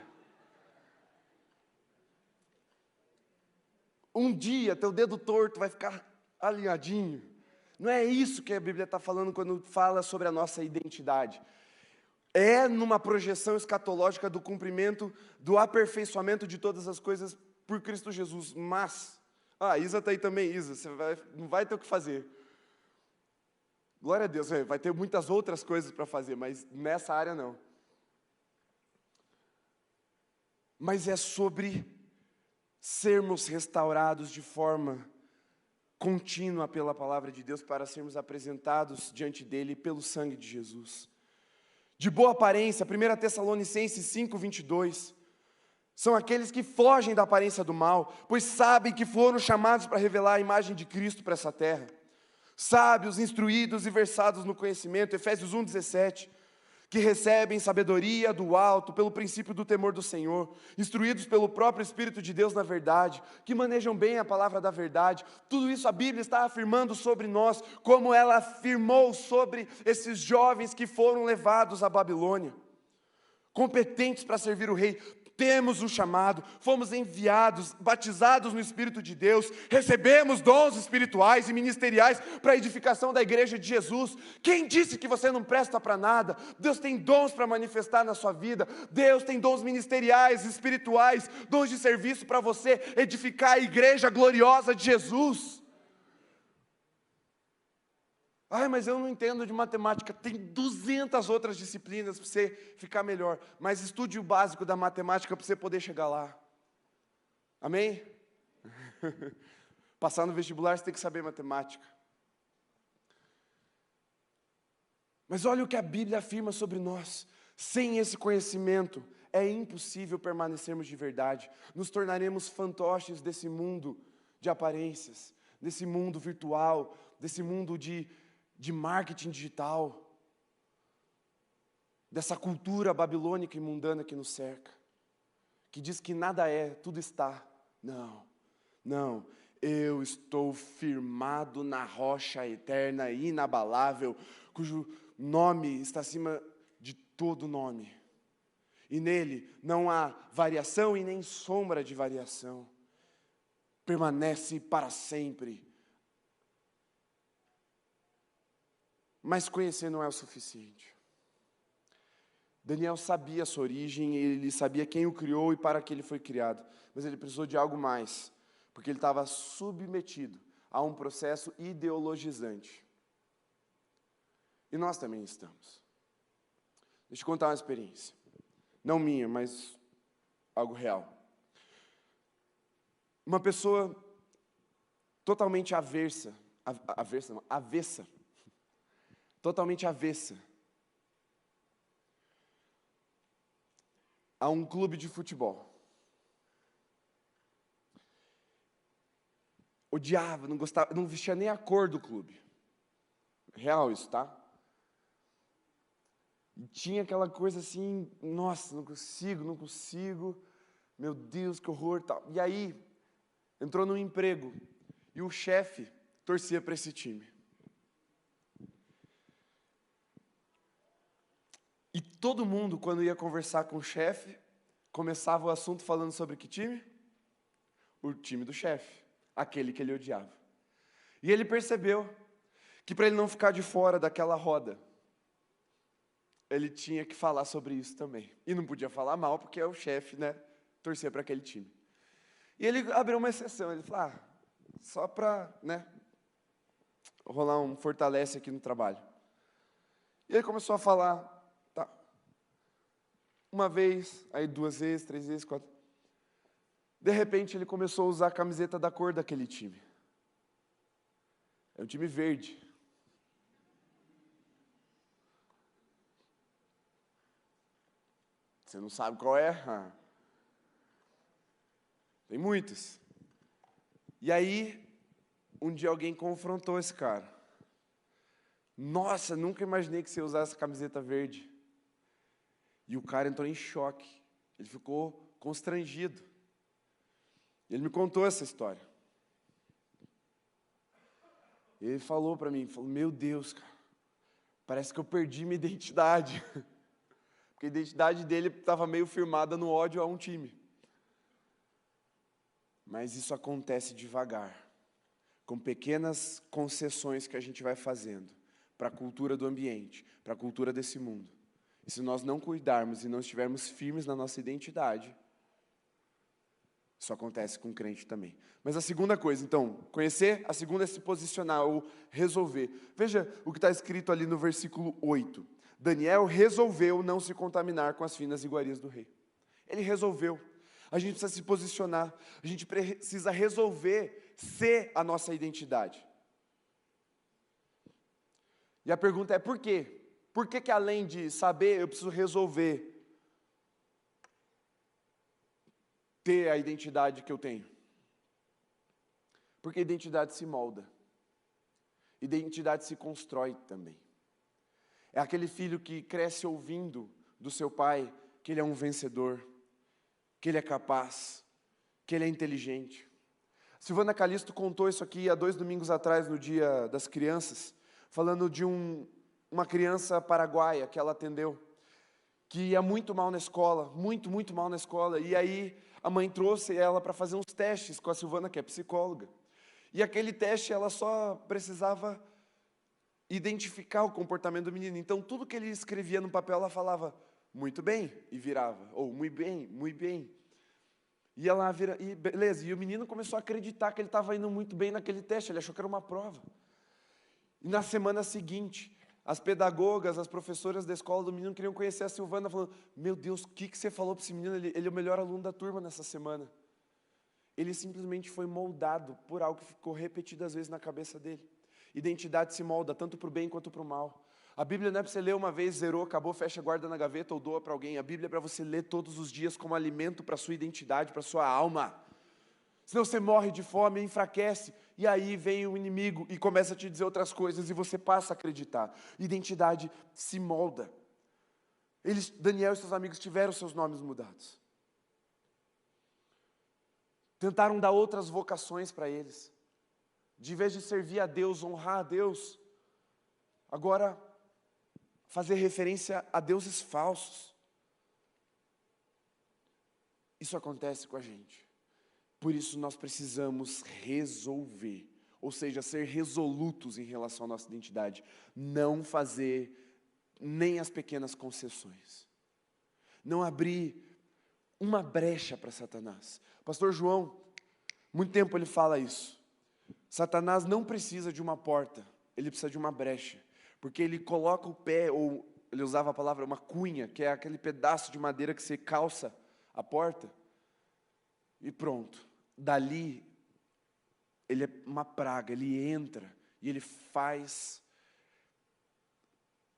um dia teu dedo torto vai ficar alinhadinho. Não é isso que a Bíblia está falando quando fala sobre a nossa identidade. É numa projeção escatológica do cumprimento, do aperfeiçoamento de todas as coisas por Cristo Jesus. Mas, Isa está aí também, Isa, você não vai ter o que fazer. Glória a Deus, vai ter muitas outras coisas para fazer, mas nessa área não. Mas é sobre sermos restaurados de forma contínua pela palavra de Deus para sermos apresentados diante dele pelo sangue de Jesus. De boa aparência, 1 Tessalonicenses 5:22, são aqueles que fogem da aparência do mal, pois sabem que foram chamados para revelar a imagem de Cristo para essa terra. Sábios, instruídos e versados no conhecimento, Efésios 1:17, que recebem sabedoria do alto pelo princípio do temor do Senhor, instruídos pelo próprio Espírito de Deus na verdade, que manejam bem a palavra da verdade. Tudo isso a Bíblia está afirmando sobre nós, como ela afirmou sobre esses jovens que foram levados à Babilônia, competentes para servir o rei. Temos um chamado, fomos enviados, batizados no Espírito de Deus, recebemos dons espirituais e ministeriais para a edificação da igreja de Jesus. Quem disse que você não presta para nada? Deus tem dons para manifestar na sua vida, Deus tem dons ministeriais, espirituais, dons de serviço para você edificar a igreja gloriosa de Jesus. Mas eu não entendo de matemática. Tem 200 outras disciplinas para você ficar melhor. Mas estude o básico da matemática para você poder chegar lá. Amém? Passar no vestibular você tem que saber matemática. Mas olha o que a Bíblia afirma sobre nós. Sem esse conhecimento, é impossível permanecermos de verdade. Nos tornaremos fantoches desse mundo de aparências, desse mundo virtual, desse mundo de marketing digital, dessa cultura babilônica e mundana que nos cerca, que diz que nada é, tudo está. Não, eu estou firmado na rocha eterna e inabalável, cujo nome está acima de todo nome, e nele não há variação e nem sombra de variação, permanece para sempre. Mas conhecer não é o suficiente. Daniel sabia a sua origem, ele sabia quem o criou e para que ele foi criado. Mas ele precisou de algo mais, porque ele estava submetido a um processo ideologizante. E nós também estamos. Deixa eu contar uma experiência. Não minha, mas algo real. Uma pessoa totalmente avessa, totalmente avessa a um clube de futebol. Odiava, não gostava, não vestia nem a cor do clube. Real isso, tá? E tinha aquela coisa assim, nossa, não consigo, meu Deus, que horror, tal. E aí, entrou num emprego, e o chefe torcia para esse time. E todo mundo, quando ia conversar com o chefe, começava o assunto falando sobre que time? O time do chefe, aquele que ele odiava. E ele percebeu que para ele não ficar de fora daquela roda, ele tinha que falar sobre isso também. E não podia falar mal, porque é o chefe, né, torcer para aquele time. E ele abriu uma exceção, ele falou, só para, né, rolar um fortalece aqui no trabalho. E ele começou a falar, uma vez, aí 2 vezes, 3 vezes, 4. De repente, ele começou a usar a camiseta da cor daquele time. É um time verde. Você não sabe qual é? Tem muitos. E aí, um dia alguém confrontou esse cara. Nossa, nunca imaginei que você ia usar essa camiseta verde. E o cara entrou em choque. Ele ficou constrangido. Ele me contou essa história. Ele falou para mim, meu Deus, cara, parece que eu perdi minha identidade. Porque a identidade dele estava meio firmada no ódio a um time. Mas isso acontece devagar, com pequenas concessões que a gente vai fazendo para a cultura do ambiente, para a cultura desse mundo. E se nós não cuidarmos e não estivermos firmes na nossa identidade, isso acontece com o crente também. Mas a segunda coisa, então, conhecer, a segunda é se posicionar ou resolver. Veja o que está escrito ali no versículo 8. Daniel resolveu não se contaminar com as finas iguarias do rei. Ele resolveu. A gente precisa se posicionar, a gente precisa resolver ser a nossa identidade. E a pergunta é por quê? Por que além de saber, eu preciso resolver ter a identidade que eu tenho? Porque a identidade se molda. Identidade se constrói também. É aquele filho que cresce ouvindo do seu pai que ele é um vencedor, que ele é capaz, que ele é inteligente. Silvana Calixto contou isso aqui há 2 domingos atrás, no Dia das Crianças, falando de uma criança paraguaia que ela atendeu, que ia muito mal na escola, muito mal na escola, e aí a mãe trouxe ela para fazer uns testes com a Silvana, que é psicóloga. E aquele teste, ela só precisava identificar o comportamento do menino. Então, tudo que ele escrevia no papel, ela falava, muito bem, e virava, ou muito bem, muito bem. E ela vira, e beleza, e o menino começou a acreditar que ele estava indo muito bem naquele teste, ele achou que era uma prova. E na semana seguinte, as pedagogas, as professoras da escola do menino queriam conhecer a Silvana, falando, meu Deus, o que você falou para esse menino? Ele é o melhor aluno da turma nessa semana. Ele simplesmente foi moldado por algo que ficou repetido às vezes na cabeça dele. Identidade se molda tanto para o bem quanto para o mal. A Bíblia não é para você ler uma vez, zerou, acabou, fecha, guarda na gaveta ou doa para alguém. A Bíblia é para você ler todos os dias como alimento para a sua identidade, para a sua alma. Senão você morre de fome, enfraquece, e aí vem o inimigo e começa a te dizer outras coisas e você passa a acreditar. Identidade se molda. Daniel e seus amigos tiveram seus nomes mudados. Tentaram dar outras vocações para eles. De vez de servir a Deus, honrar a Deus, agora fazer referência a deuses falsos. Isso acontece com a gente. Por isso nós precisamos resolver, ou seja, ser resolutos em relação à nossa identidade. Não fazer nem as pequenas concessões. Não abrir uma brecha para Satanás. Pastor João, muito tempo ele fala isso. Satanás não precisa de uma porta, ele precisa de uma brecha. Porque ele coloca o pé, ou ele usava a palavra, uma cunha, que é aquele pedaço de madeira que você calça a porta. E pronto. Dali, ele é uma praga, ele entra e ele faz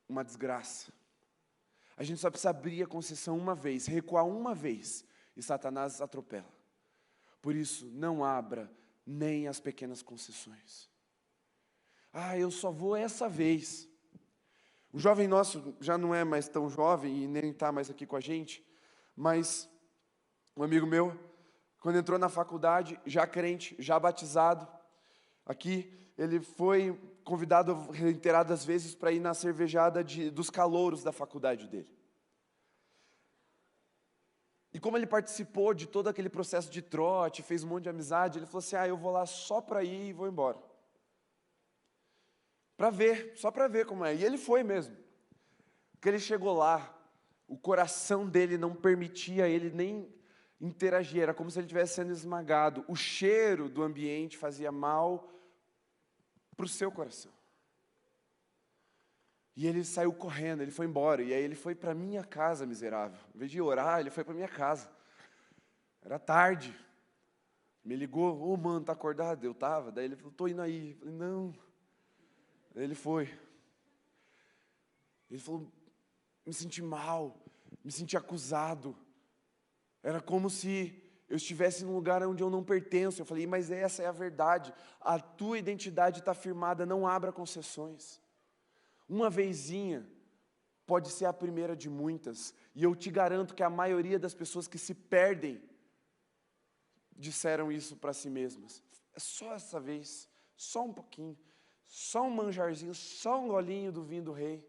uma desgraça. A gente só precisa abrir a concessão uma vez, recuar uma vez, e Satanás atropela. Por isso, não abra nem as pequenas concessões. Eu só vou essa vez. O jovem nosso já não é mais tão jovem e nem está mais aqui com a gente, mas um amigo meu, quando entrou na faculdade, já crente, já batizado, aqui, ele foi convidado reiteradas vezes para ir na cervejada dos calouros da faculdade dele. E como ele participou de todo aquele processo de trote, fez um monte de amizade, ele falou assim, eu vou lá só para ir e vou embora. Para ver, só para ver como é. E ele foi mesmo. Porque ele chegou lá, o coração dele não permitia ele nem interagir, era como se ele estivesse sendo esmagado. O cheiro do ambiente fazia mal para o seu coração. E ele saiu correndo, ele foi embora. E aí ele foi para minha casa, miserável. Em vez de orar, ele foi para minha casa. Era tarde. Me ligou, mano, tá acordado? Eu estava. Daí ele falou, tô indo aí. Eu falei, não. Daí ele foi. Ele falou, me senti mal, me senti acusado. Era como se eu estivesse num lugar onde eu não pertenço. Eu falei, mas essa é a verdade. A tua identidade está firmada, não abra concessões. Uma vezinha pode ser a primeira de muitas. E eu te garanto que a maioria das pessoas que se perdem disseram isso para si mesmas. É só essa vez, só um pouquinho, só um manjarzinho, só um golinho do vinho do rei.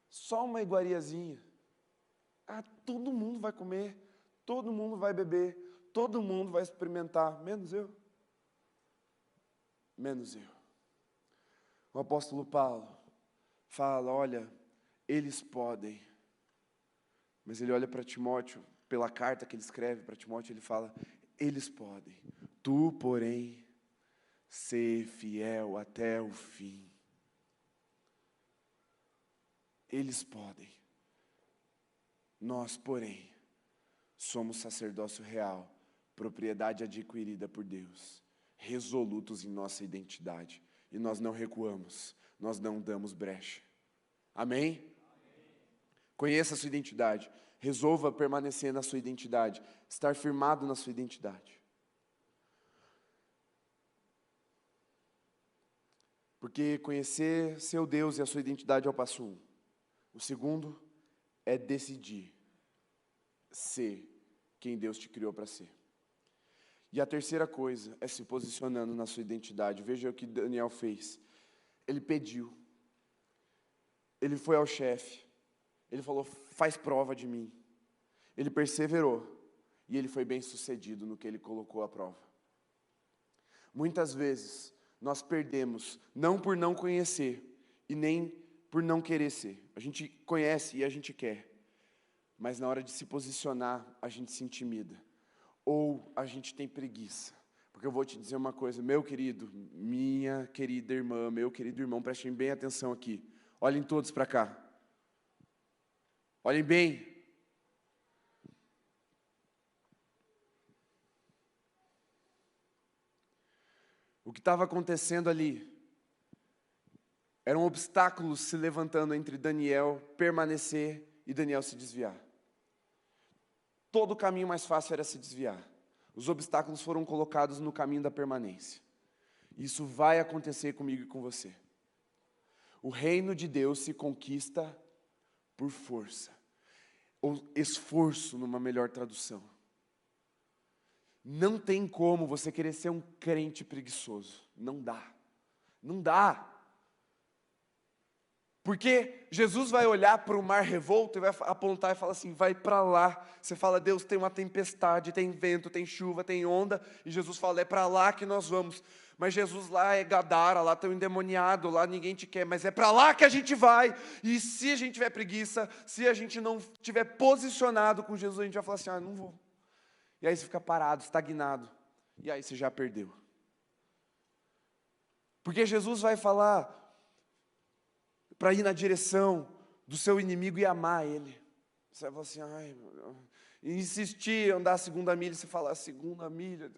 Só uma iguariazinha. Todo mundo vai comer, todo mundo vai beber, todo mundo vai experimentar, menos eu. Menos eu. O apóstolo Paulo fala, olha, eles podem. Mas ele olha para Timóteo, pela carta que ele escreve para Timóteo, ele fala, eles podem. Tu, porém, ser fiel até o fim. Eles podem. Nós, porém, somos sacerdócio real, propriedade adquirida por Deus, resolutos em nossa identidade. E nós não recuamos, nós não damos brecha. Amém? Conheça a sua identidade. Resolva permanecer na sua identidade. Estar firmado na sua identidade. Porque conhecer seu Deus e a sua identidade é o passo 1. O segundo é decidir ser quem Deus te criou para ser. E a terceira coisa é se posicionando na sua identidade. Veja o que Daniel fez. Ele pediu. Ele foi ao chefe. Ele falou, faz prova de mim. Ele perseverou. E ele foi bem sucedido no que ele colocou à prova. Muitas vezes, nós perdemos, não por não conhecer, e nem por não querer ser. A gente conhece e a gente quer. Mas na hora de se posicionar, a gente se intimida. Ou a gente tem preguiça. Porque eu vou te dizer uma coisa, meu querido, minha querida irmã, meu querido irmão, prestem bem atenção aqui. Olhem todos para cá. Olhem bem. O que estava acontecendo ali eram obstáculos se levantando entre Daniel permanecer e Daniel se desviar. Todo o caminho mais fácil era se desviar. Os obstáculos foram colocados no caminho da permanência. Isso vai acontecer comigo e com você. O reino de Deus se conquista por força. Ou esforço, numa melhor tradução. Não tem como você querer ser um crente preguiçoso. Não dá. Não dá. Porque Jesus vai olhar para o mar revolto e vai apontar e falar assim, vai para lá. Você fala, Deus, tem uma tempestade, tem vento, tem chuva, tem onda. E Jesus fala, é para lá que nós vamos. Mas Jesus lá é Gadara, lá está o endemoniado, lá ninguém te quer. Mas é para lá que a gente vai. E se a gente tiver preguiça, se a gente não tiver posicionado com Jesus, a gente vai falar assim, não vou. E aí você fica parado, estagnado. E aí você já perdeu. Porque Jesus vai falar para ir na direção do seu inimigo e amar ele. Você vai falar assim, insistir, andar a segunda milha, você fala, a segunda milha,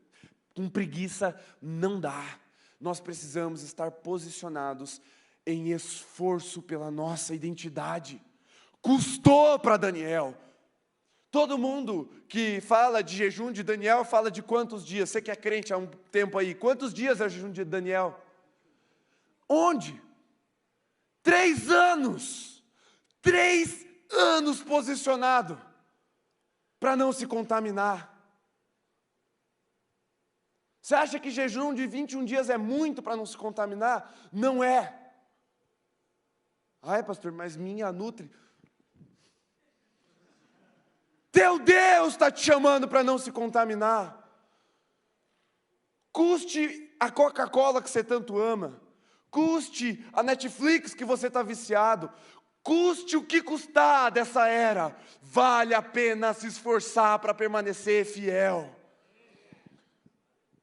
com preguiça, não dá. Nós precisamos estar posicionados em esforço pela nossa identidade. Custou para Daniel. Todo mundo que fala de jejum de Daniel fala de quantos dias? Você que é crente há um tempo aí, quantos dias é o jejum de Daniel? Onde? 3 anos. 3 anos posicionado para não se contaminar. Você acha que jejum de 21 dias é muito para não se contaminar? Não é. Ai, pastor, mas minha Nutri... Teu Deus está te chamando para não se contaminar. Custe a Coca-Cola que você tanto ama. Custe a Netflix que você está viciado. Custe o que custar dessa era. Vale a pena se esforçar para permanecer fiel.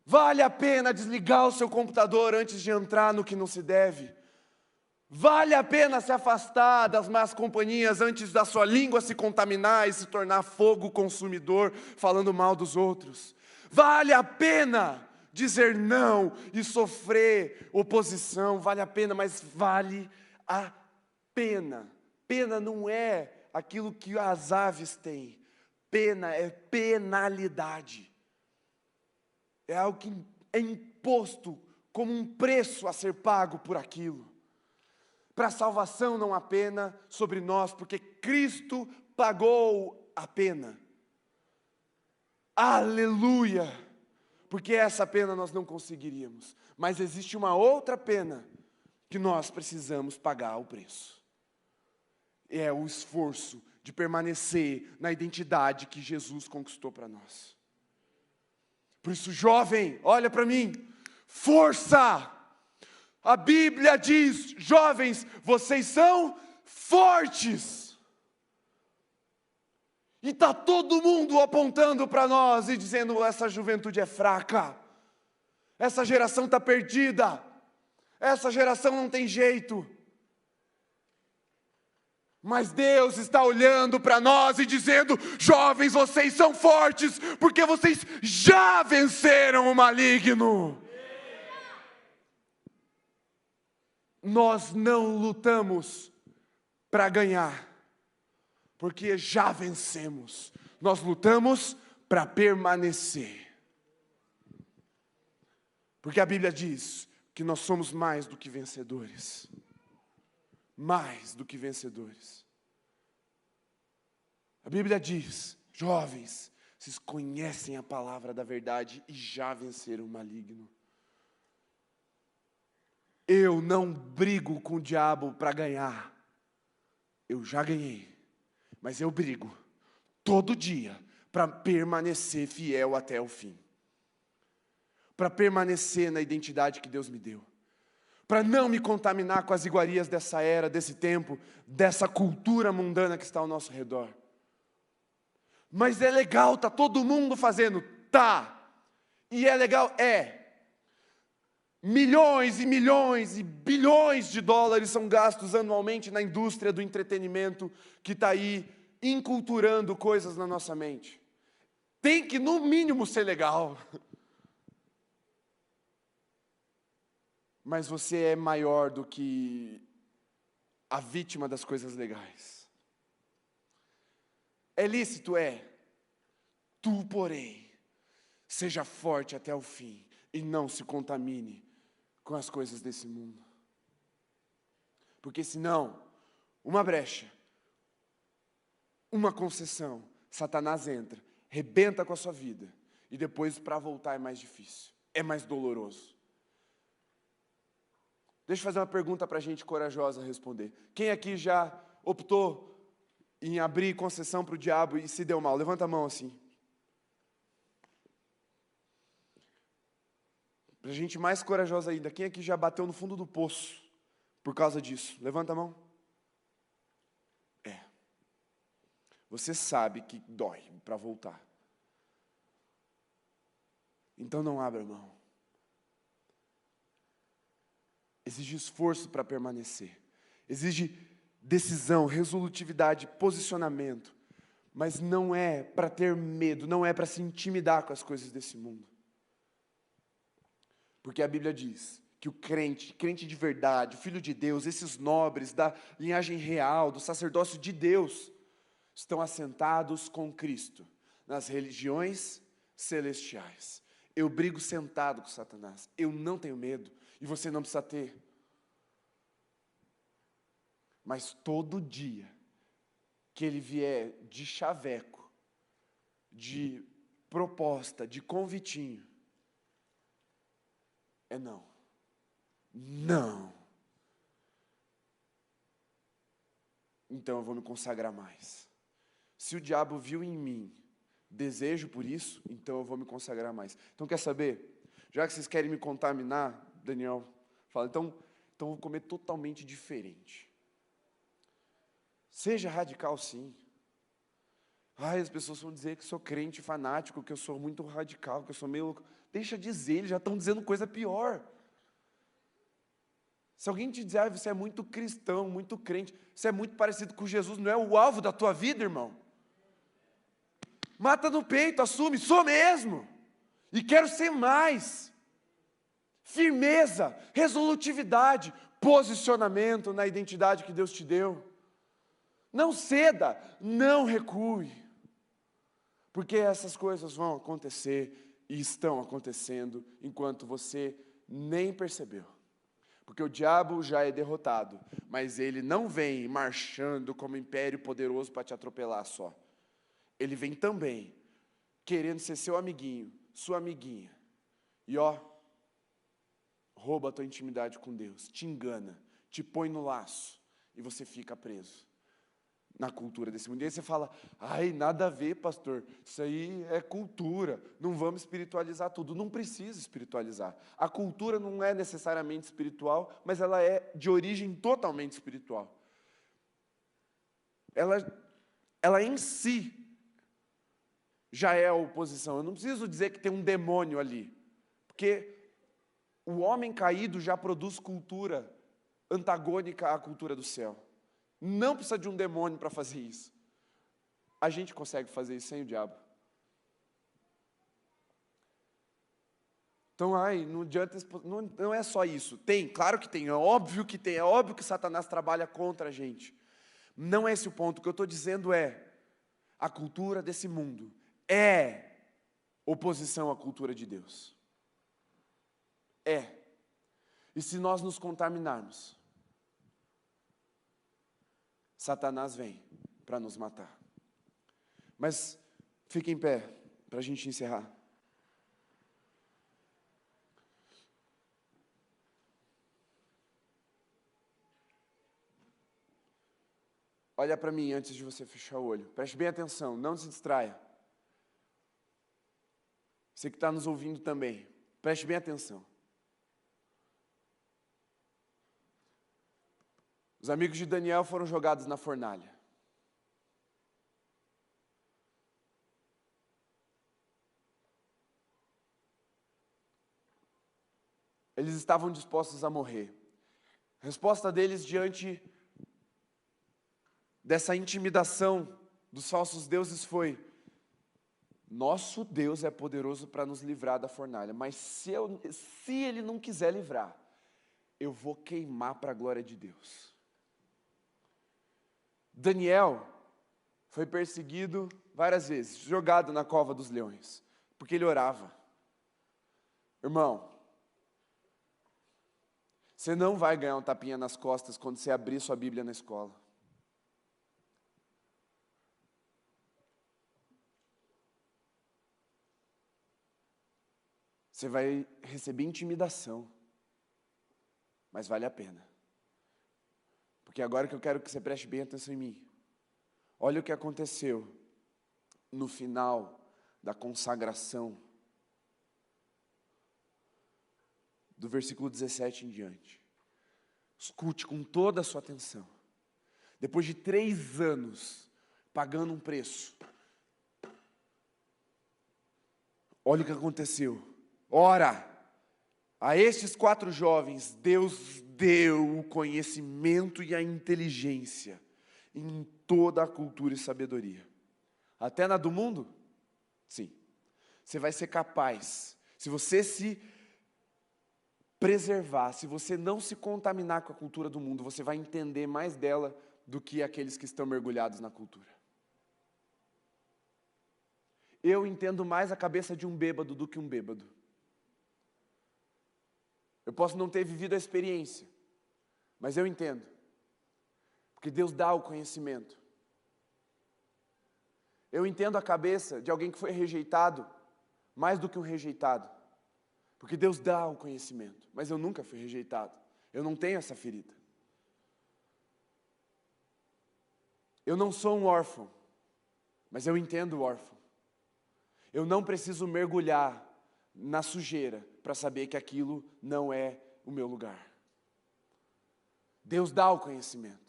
Vale a pena desligar o seu computador antes de entrar no que não se deve. Vale a pena se afastar das más companhias antes da sua língua se contaminar e se tornar fogo consumidor, falando mal dos outros. Vale a pena dizer não e sofrer oposição, vale a pena, mas vale a pena. Pena não é aquilo que as aves têm. Pena é penalidade. É algo que é imposto como um preço a ser pago por aquilo. Para a salvação não há pena sobre nós, porque Cristo pagou a pena. Aleluia! Porque essa pena nós não conseguiríamos. Mas existe uma outra pena que nós precisamos pagar o preço. É o esforço de permanecer na identidade que Jesus conquistou para nós. Por isso, jovem, olha para mim, força! A Bíblia diz, jovens, vocês são fortes. E está todo mundo apontando para nós e dizendo, essa juventude é fraca, essa geração está perdida, essa geração não tem jeito. Mas Deus está olhando para nós e dizendo, jovens, vocês são fortes, porque vocês já venceram o maligno. Nós não lutamos para ganhar, porque já vencemos. Nós lutamos para permanecer. Porque a Bíblia diz que nós somos mais do que vencedores. Mais do que vencedores. A Bíblia diz, jovens, vocês conhecem a palavra da verdade e já venceram o maligno. Eu não brigo com o diabo para ganhar. Eu já ganhei. Mas eu brigo todo dia para permanecer fiel até o fim. Para permanecer na identidade que Deus me deu. Para não me contaminar com as iguarias dessa era, desse tempo, dessa cultura mundana que está ao nosso redor. Mas é legal, tá todo mundo fazendo, tá. E é legal, é. Milhões e milhões e bilhões de dólares são gastos anualmente na indústria do entretenimento que está aí inculturando coisas na nossa mente. Tem que, no mínimo, ser legal. Mas você é maior do que a vítima das coisas legais. É lícito, é. Tu, porém, seja forte até o fim e não se contamine com as coisas desse mundo. Porque senão, uma brecha, uma concessão, Satanás entra, rebenta com a sua vida, e depois para voltar é mais difícil, é mais doloroso. Deixa eu fazer uma pergunta para a gente corajosa responder. Quem aqui já optou em abrir concessão para o diabo e se deu mal? Levanta a mão assim. Para a gente mais corajosa ainda, quem aqui já bateu no fundo do poço por causa disso? Levanta a mão. É. Você sabe que dói para voltar. Então não abra mão. Exige esforço para permanecer. Exige decisão, resolutividade, posicionamento. Mas não é para ter medo, não é para se intimidar com as coisas desse mundo. Porque a Bíblia diz que o crente de verdade, o Filho de Deus, esses nobres da linhagem real, do sacerdócio de Deus, estão assentados com Cristo nas religiões celestiais. Eu brigo sentado com Satanás, eu não tenho medo, e você não precisa ter. Mas todo dia que ele vier de chaveco, de proposta, de convitinho, é não. Não. Então eu vou me consagrar mais. Se o diabo viu em mim desejo por isso, então eu vou me consagrar mais. Então quer saber? Já que vocês querem me contaminar, Daniel fala, então eu vou comer totalmente diferente. Seja radical sim. Ai, as pessoas vão dizer que sou crente fanático, que eu sou muito radical, que eu sou meio louco. Deixa dizer, eles já estão dizendo coisa pior. Se alguém te dizer, você é muito cristão, muito crente, você é muito parecido com Jesus, não é o alvo da tua vida, irmão. Mata no peito, assume, sou mesmo. E quero ser mais. Firmeza, resolutividade, posicionamento na identidade que Deus te deu. Não ceda, não recue. Porque essas coisas vão acontecer e estão acontecendo enquanto você nem percebeu. Porque o diabo já é derrotado, mas ele não vem marchando como império poderoso para te atropelar só. Ele vem também querendo ser seu amiguinho, sua amiguinha. E rouba a tua intimidade com Deus, te engana, te põe no laço e você fica preso. na cultura desse mundo. E aí você fala, ai, nada a ver, pastor, isso aí é cultura, não vamos espiritualizar tudo. Não precisa espiritualizar. A cultura não é necessariamente espiritual, mas ela é de origem totalmente espiritual. Ela em si já é a oposição. Eu não preciso dizer que tem um demônio ali, porque o homem caído já produz cultura antagônica à cultura do céu. Não precisa de um demônio para fazer isso. A gente consegue fazer isso sem o diabo. Então, não adianta, não é só isso. Tem, claro que tem, é óbvio que tem, é óbvio que Satanás trabalha contra a gente. Não é esse o ponto. O que eu estou dizendo é, a cultura desse mundo é oposição à cultura de Deus. É. E se nós nos contaminarmos, Satanás vem para nos matar. Mas fique em pé, para a gente encerrar. Olha para mim antes de você fechar o olho. Preste bem atenção, não se distraia. Você que está nos ouvindo também, preste bem atenção. Os amigos de Daniel foram jogados na fornalha. Eles estavam dispostos a morrer. A resposta deles diante dessa intimidação dos falsos deuses foi: nosso Deus é poderoso para nos livrar da fornalha, mas se Ele não quiser livrar, eu vou queimar para a glória de Deus. Daniel foi perseguido várias vezes, jogado na cova dos leões, porque ele orava. Irmão, você não vai ganhar um tapinha nas costas quando você abrir sua Bíblia na escola. Você vai receber intimidação, mas vale a pena. Porque agora que eu quero que você preste bem atenção em mim. Olha o que aconteceu no final da consagração, do versículo 17 em diante. Escute com toda a sua atenção. Depois de 3 anos pagando um preço, olha o que aconteceu. Ora, a estes 4 jovens, Deus deu o conhecimento e a inteligência em toda a cultura e sabedoria. Até na do mundo? Sim. Você vai ser capaz, se você se preservar, se você não se contaminar com a cultura do mundo, você vai entender mais dela do que aqueles que estão mergulhados na cultura. Eu entendo mais a cabeça de um bêbado do que um bêbado. Eu posso não ter vivido a experiência, mas eu entendo. Porque Deus dá o conhecimento. Eu entendo a cabeça de alguém que foi rejeitado, mais do que um rejeitado. Porque Deus dá o conhecimento, mas eu nunca fui rejeitado. Eu não tenho essa ferida. Eu não sou um órfão, mas eu entendo o órfão. Eu não preciso mergulhar na sujeira para saber que aquilo não é o meu lugar. Deus dá o conhecimento.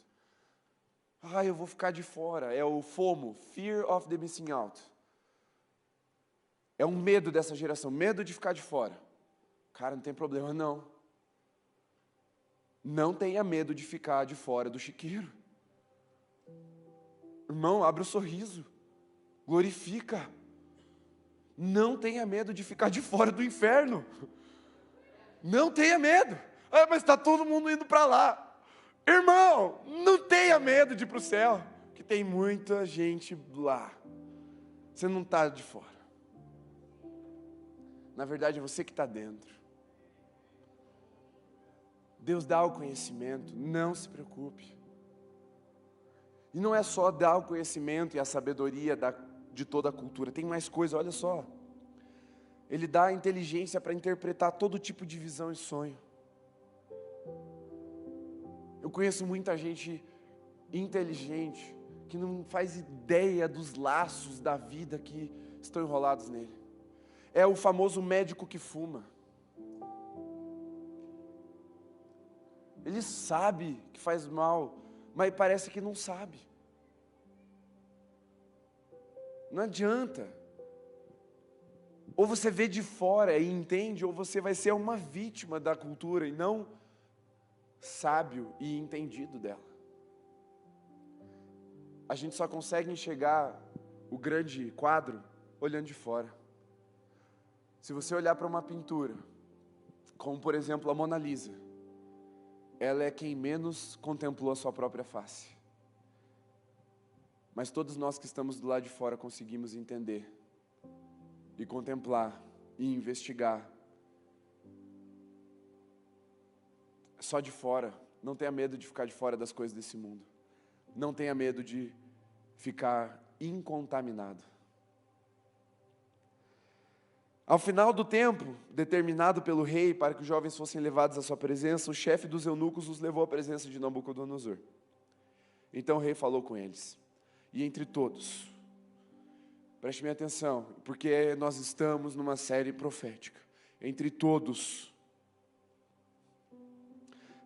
Eu vou ficar de fora. É o FOMO, Fear of the Missing Out. É um medo dessa geração, medo de ficar de fora. Cara, não tem problema não. Não tenha medo de ficar de fora do chiqueiro. Irmão, abre o sorriso. Glorifica. Não tenha medo de ficar de fora do inferno. Não tenha medo. Mas está todo mundo indo para lá. Irmão, não tenha medo de ir para o céu, que tem muita gente lá. Você não está de fora. Na verdade, é você que está dentro. Deus dá o conhecimento, não se preocupe. E não é só dar o conhecimento e a sabedoria de toda a cultura, tem mais coisa, olha só. Ele dá a inteligência para interpretar todo tipo de visão e sonho. Eu conheço muita gente inteligente que não faz ideia dos laços da vida que estão enrolados nele. É o famoso médico que fuma. Ele sabe que faz mal, mas parece que não sabe. Não adianta. Ou você vê de fora e entende, ou você vai ser uma vítima da cultura e não sábio e entendido dela. A gente só consegue enxergar o grande quadro olhando de fora. Se você olhar para uma pintura, como por exemplo a Mona Lisa, ela é quem menos contemplou a sua própria face. Mas todos nós que estamos do lado de fora conseguimos entender, e contemplar, e investigar. Só de fora, não tenha medo de ficar de fora das coisas desse mundo. Não tenha medo de ficar incontaminado. Ao final do tempo, determinado pelo rei para que os jovens fossem levados à sua presença, o chefe dos eunucos os levou à presença de Nabucodonosor. Então o rei falou com eles, e entre todos, preste minha atenção, porque nós estamos numa série profética, entre todos,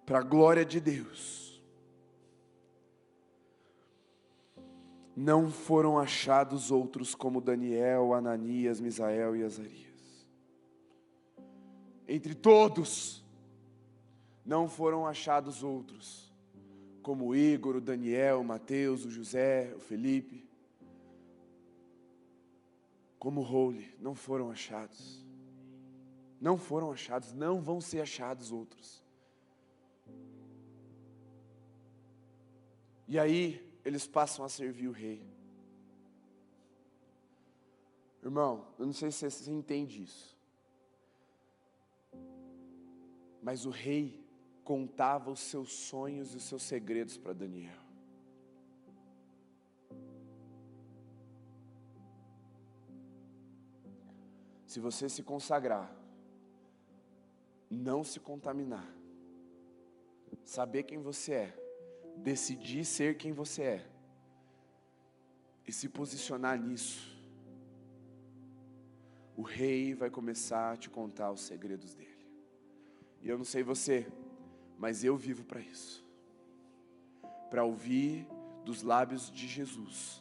para a glória de Deus, não foram achados outros como Daniel, Ananias, Misael e Azarias. Entre todos, não foram achados outros, como o Igor, o Daniel, o Mateus, o José, o Felipe, como o Role, não foram achados. Não foram achados, não vão ser achados outros. E aí, eles passam a servir o rei. Irmão, eu não sei se você entende isso, mas o rei contava os seus sonhos e os seus segredos para Daniel. Se você se consagrar, não se contaminar, saber quem você é, decidir ser quem você é, e se posicionar nisso, o rei vai começar a te contar os segredos dele. E eu não sei você, mas eu vivo para isso, para ouvir dos lábios de Jesus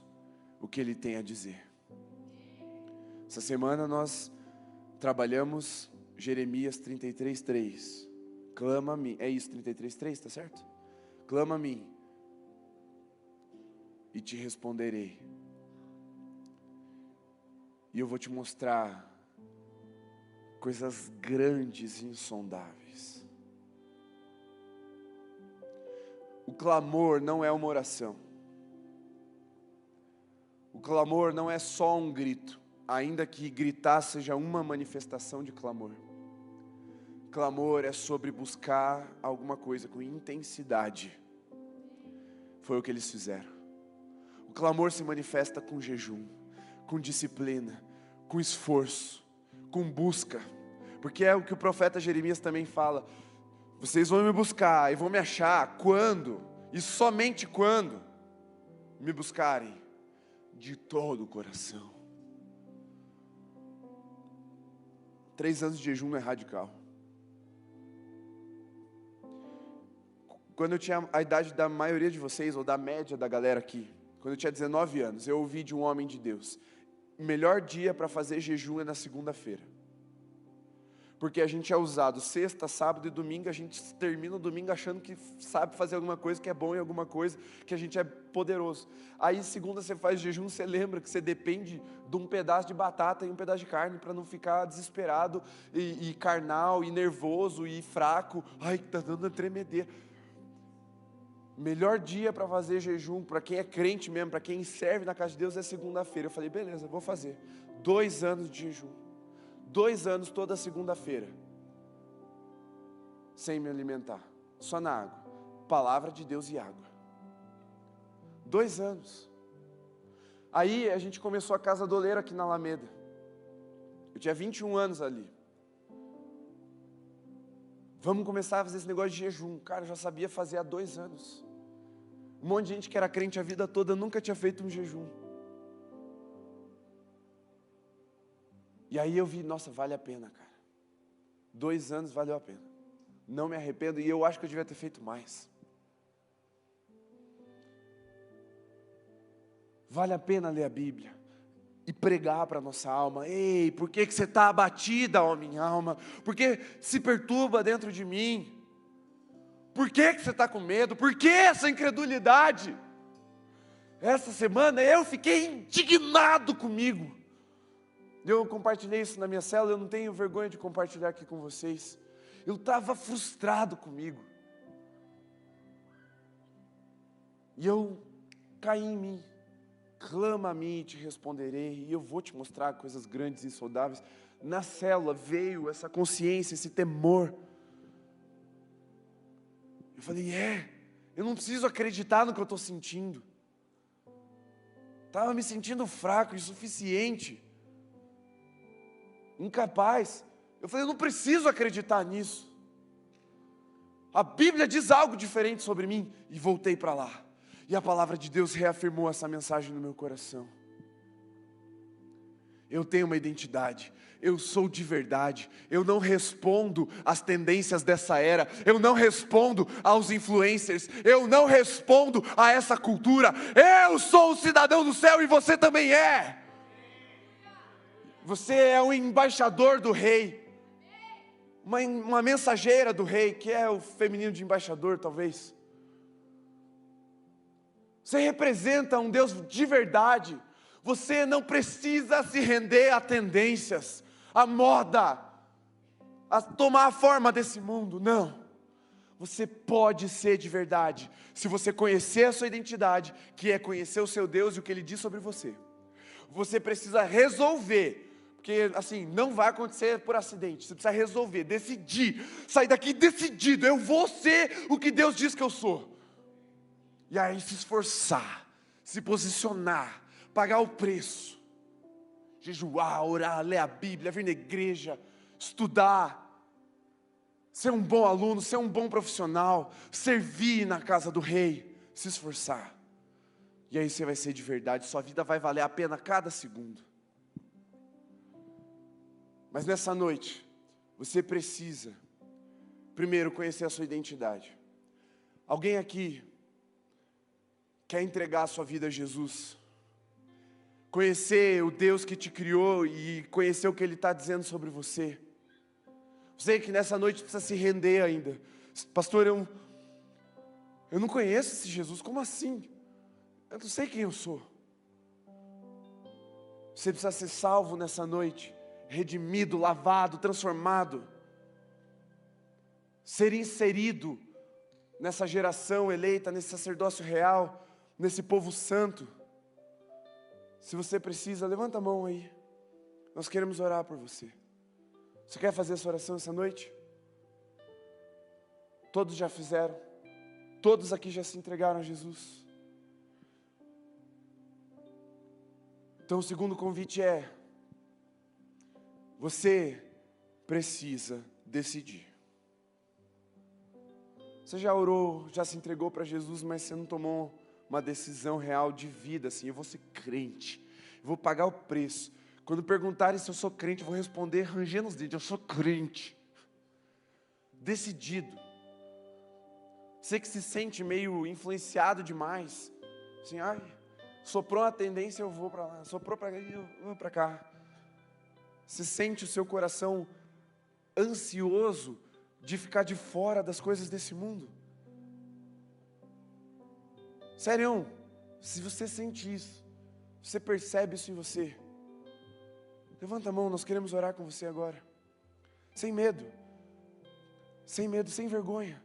o que Ele tem a dizer. Essa semana nós trabalhamos Jeremias 33:3. Clama a mim, é isso, 33:3, tá certo? Clama a mim e te responderei. E eu vou te mostrar coisas grandes e insondáveis. O clamor não é uma oração. O clamor não é só um grito, ainda que gritar seja uma manifestação de clamor. Clamor é sobre buscar alguma coisa com intensidade. Foi o que eles fizeram. O clamor se manifesta com jejum, com disciplina, com esforço, com busca, porque é o que o profeta Jeremias também fala: vocês vão me buscar e vão me achar quando, e somente quando, me buscarem de todo o coração. 3 anos de jejum não é radical. Quando eu tinha a idade da maioria de vocês, ou da média da galera aqui, quando eu tinha 19 anos, eu ouvi de um homem de Deus: o melhor dia para fazer jejum é na segunda-feira. Porque a gente é usado sexta, sábado e domingo, a gente termina o domingo achando que sabe fazer alguma coisa, que é bom em alguma coisa, que a gente é poderoso. Aí segunda você faz jejum, você lembra que você depende de um pedaço de batata e um pedaço de carne para não ficar desesperado e carnal e nervoso e fraco. Ai, tá dando uma tremedeira. Melhor dia para fazer jejum, para quem é crente mesmo, para quem serve na casa de Deus, é segunda-feira. Eu falei, beleza, vou fazer. 2 anos de jejum. 2 anos toda segunda-feira, sem me alimentar, só na água, palavra de Deus e água. 2 anos. Aí a gente começou a Casa do Oleiro aqui na Alameda. Eu tinha 21 anos ali. Vamos começar a fazer esse negócio de jejum. Cara, eu já sabia fazer há 2 anos. Um monte de gente que era crente a vida toda nunca tinha feito um jejum. E aí eu vi, nossa, vale a pena, cara. 2 anos valeu a pena. Não me arrependo e eu acho que eu devia ter feito mais. Vale a pena ler a Bíblia e pregar para a nossa alma. Ei, por que você está abatida, ó minha alma? Por que se perturba dentro de mim? Por que você está com medo? Por que essa incredulidade? Essa semana eu fiquei indignado comigo. Eu compartilhei isso na minha célula, eu não tenho vergonha de compartilhar aqui com vocês. Eu estava frustrado comigo. E eu caí em mim. Clama a mim e te responderei, e eu vou te mostrar coisas grandes e insondáveis. Na célula veio essa consciência, esse temor. Eu falei, eu não preciso acreditar no que eu estou sentindo. Estava me sentindo fraco, insuficiente, incapaz. Eu falei, eu não preciso acreditar nisso. A Bíblia diz algo diferente sobre mim, e voltei para lá. E a palavra de Deus reafirmou essa mensagem no meu coração. Eu tenho uma identidade, eu sou de verdade, eu não respondo às tendências dessa era, eu não respondo aos influencers, eu não respondo a essa cultura, eu sou um cidadão do céu e você também é. Você é um embaixador do rei, uma mensageira do rei, que é o feminino de embaixador talvez. Você representa um Deus de verdade. Você não precisa se render a tendências, a moda, a tomar a forma desse mundo, não. Você pode ser de verdade, se você conhecer a sua identidade, que é conhecer o seu Deus e o que Ele diz sobre você. Você precisa resolver, porque assim, não vai acontecer por acidente, você precisa resolver, decidir, sair daqui decidido, eu vou ser o que Deus diz que eu sou. E aí se esforçar, se posicionar, pagar o preço, jejuar, orar, ler a Bíblia, vir na igreja, estudar, ser um bom aluno, ser um bom profissional, servir na casa do rei, se esforçar. E aí você vai ser de verdade, sua vida vai valer a pena cada segundo. Mas nessa noite, você precisa, primeiro, conhecer a sua identidade. Alguém aqui quer entregar a sua vida a Jesus? Conhecer o Deus que te criou e conhecer o que Ele está dizendo sobre você? Você que nessa noite precisa se render ainda. Pastor, eu não conheço esse Jesus, como assim? Eu não sei quem eu sou. Você precisa ser salvo nessa noite, redimido, lavado, transformado, ser inserido nessa geração eleita, nesse sacerdócio real, nesse povo santo. Se você precisa, levanta a mão aí. Nós queremos orar por você. Você quer fazer essa oração essa noite? Todos já fizeram. Todos aqui já se entregaram a Jesus. Então o segundo convite é: você precisa decidir. Você já orou, já se entregou para Jesus, mas você não tomou uma decisão real de vida, assim, eu vou ser crente, eu vou pagar o preço. Quando perguntarem se eu sou crente, eu vou responder rangendo os dedos, eu sou crente. Decidido. Você que se sente meio influenciado demais, assim, soprou uma tendência, eu vou para lá, soprou para cá, eu vou para cá. Você sente o seu coração ansioso de ficar de fora das coisas desse mundo? Sério, se você sente isso, você percebe isso em você, levanta a mão, nós queremos orar com você agora. Sem medo, sem vergonha.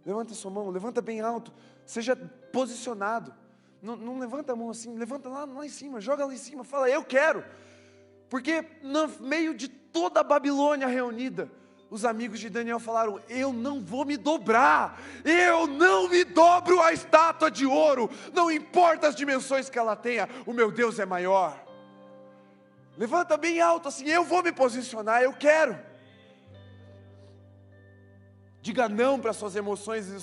Levanta a sua mão, levanta bem alto, seja posicionado. Não levanta a mão assim, levanta lá em cima, joga lá em cima, fala, eu quero. Porque no meio de toda a Babilônia reunida, os amigos de Daniel falaram, eu não vou me dobrar, eu não me dobro à estátua de ouro, não importa as dimensões que ela tenha, o meu Deus é maior. Levanta bem alto assim, eu vou me posicionar, eu quero. Diga não para suas emoções e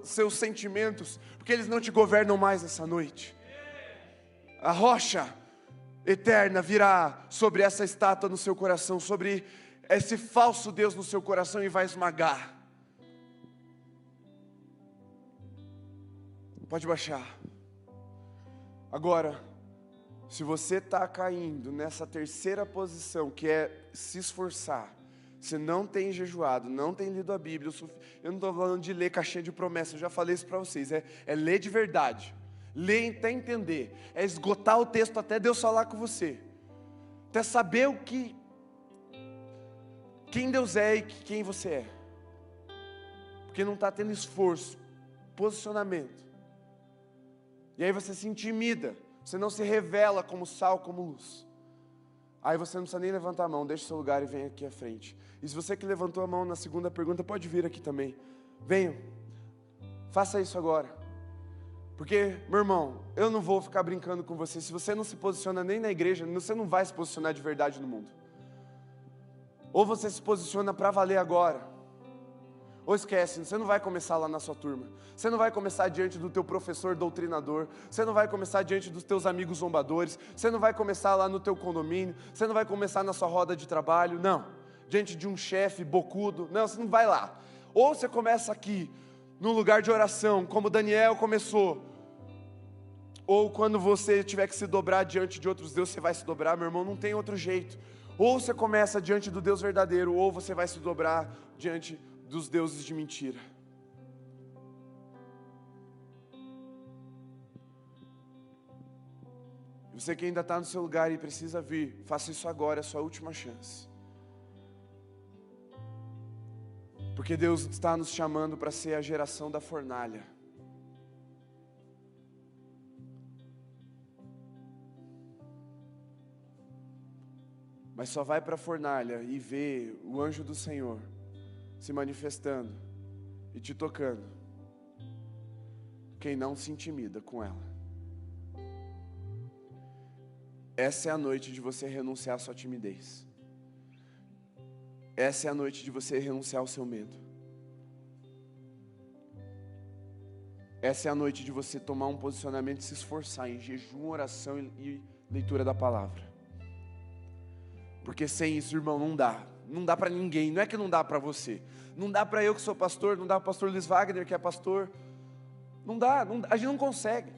seus sentimentos, porque eles não te governam mais essa noite. A rocha eterna virá sobre essa estátua no seu coração, sobre esse falso Deus no seu coração e vai esmagar. Pode baixar. Agora, se você está caindo nessa terceira posição, que é se esforçar, você não tem jejuado, não tem lido a Bíblia, eu não estou falando de ler caixinha de promessa, eu já falei isso para vocês, é ler de verdade, ler até entender, é esgotar o texto até Deus falar com você, até saber quem Deus é e quem você é, porque não está tendo esforço, posicionamento, e aí você se intimida, você não se revela como sal, como luz. Aí você não precisa nem levantar a mão, deixa o seu lugar e vem aqui à frente. E se você que levantou a mão na segunda pergunta, pode vir aqui também. Venham, faça isso agora. Porque, meu irmão, eu não vou ficar brincando com você. Se você não se posiciona nem na igreja, você não vai se posicionar de verdade no mundo. Ou você se posiciona para valer agora, ou esquece, você não vai começar lá na sua turma. Você não vai começar diante do teu professor doutrinador. Você não vai começar diante dos teus amigos zombadores. Você não vai começar lá no teu condomínio. Você não vai começar na sua roda de trabalho, não. Diante de um chefe bocudo, não, você não vai lá. Ou você começa aqui, no lugar de oração, como Daniel começou. Ou quando você tiver que se dobrar diante de outros deuses, você vai se dobrar, meu irmão, não tem outro jeito. Ou você começa diante do Deus verdadeiro, ou você vai se dobrar diante dos deuses de mentira. Você que ainda está no seu lugar e precisa vir, faça isso agora, é a sua última chance. Porque Deus está nos chamando para ser a geração da fornalha. Mas só vai para a fornalha e vê o anjo do Senhor se manifestando e te tocando quem não se intimida com ela. Essa é a noite de você renunciar à sua timidez. Essa é a noite de você renunciar ao seu medo. Essa é a noite de você tomar um posicionamento e se esforçar em jejum, oração e leitura da palavra. Porque sem isso, irmão, não dá. Não dá para ninguém, não é que não dá para você. Não dá para eu que sou pastor, não dá para o pastor Luiz Wagner que é pastor. Não dá, a gente não consegue.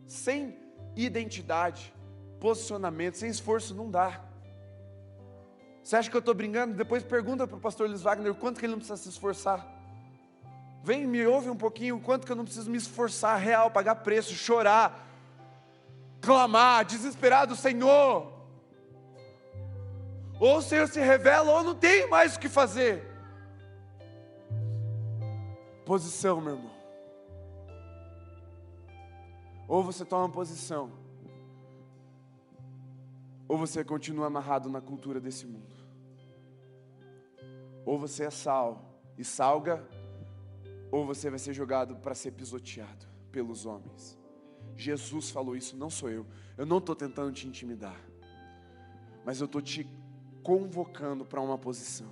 Sem identidade, posicionamento, sem esforço, não dá. Você acha que eu estou brincando? Depois pergunta para o pastor Luiz Wagner quanto que ele não precisa se esforçar. Vem, me ouve um pouquinho, quanto que eu não preciso me esforçar, real, pagar preço, chorar, clamar, desesperado, Senhor. Ou o Senhor se revela, ou não tem mais o que fazer. Posição, meu irmão. Ou você toma posição, ou você continua amarrado na cultura desse mundo. Ou você é sal e salga, ou você vai ser jogado para ser pisoteado pelos homens. Jesus falou isso, não sou eu. Eu não estou tentando te intimidar, mas eu estou te convocando para uma posição.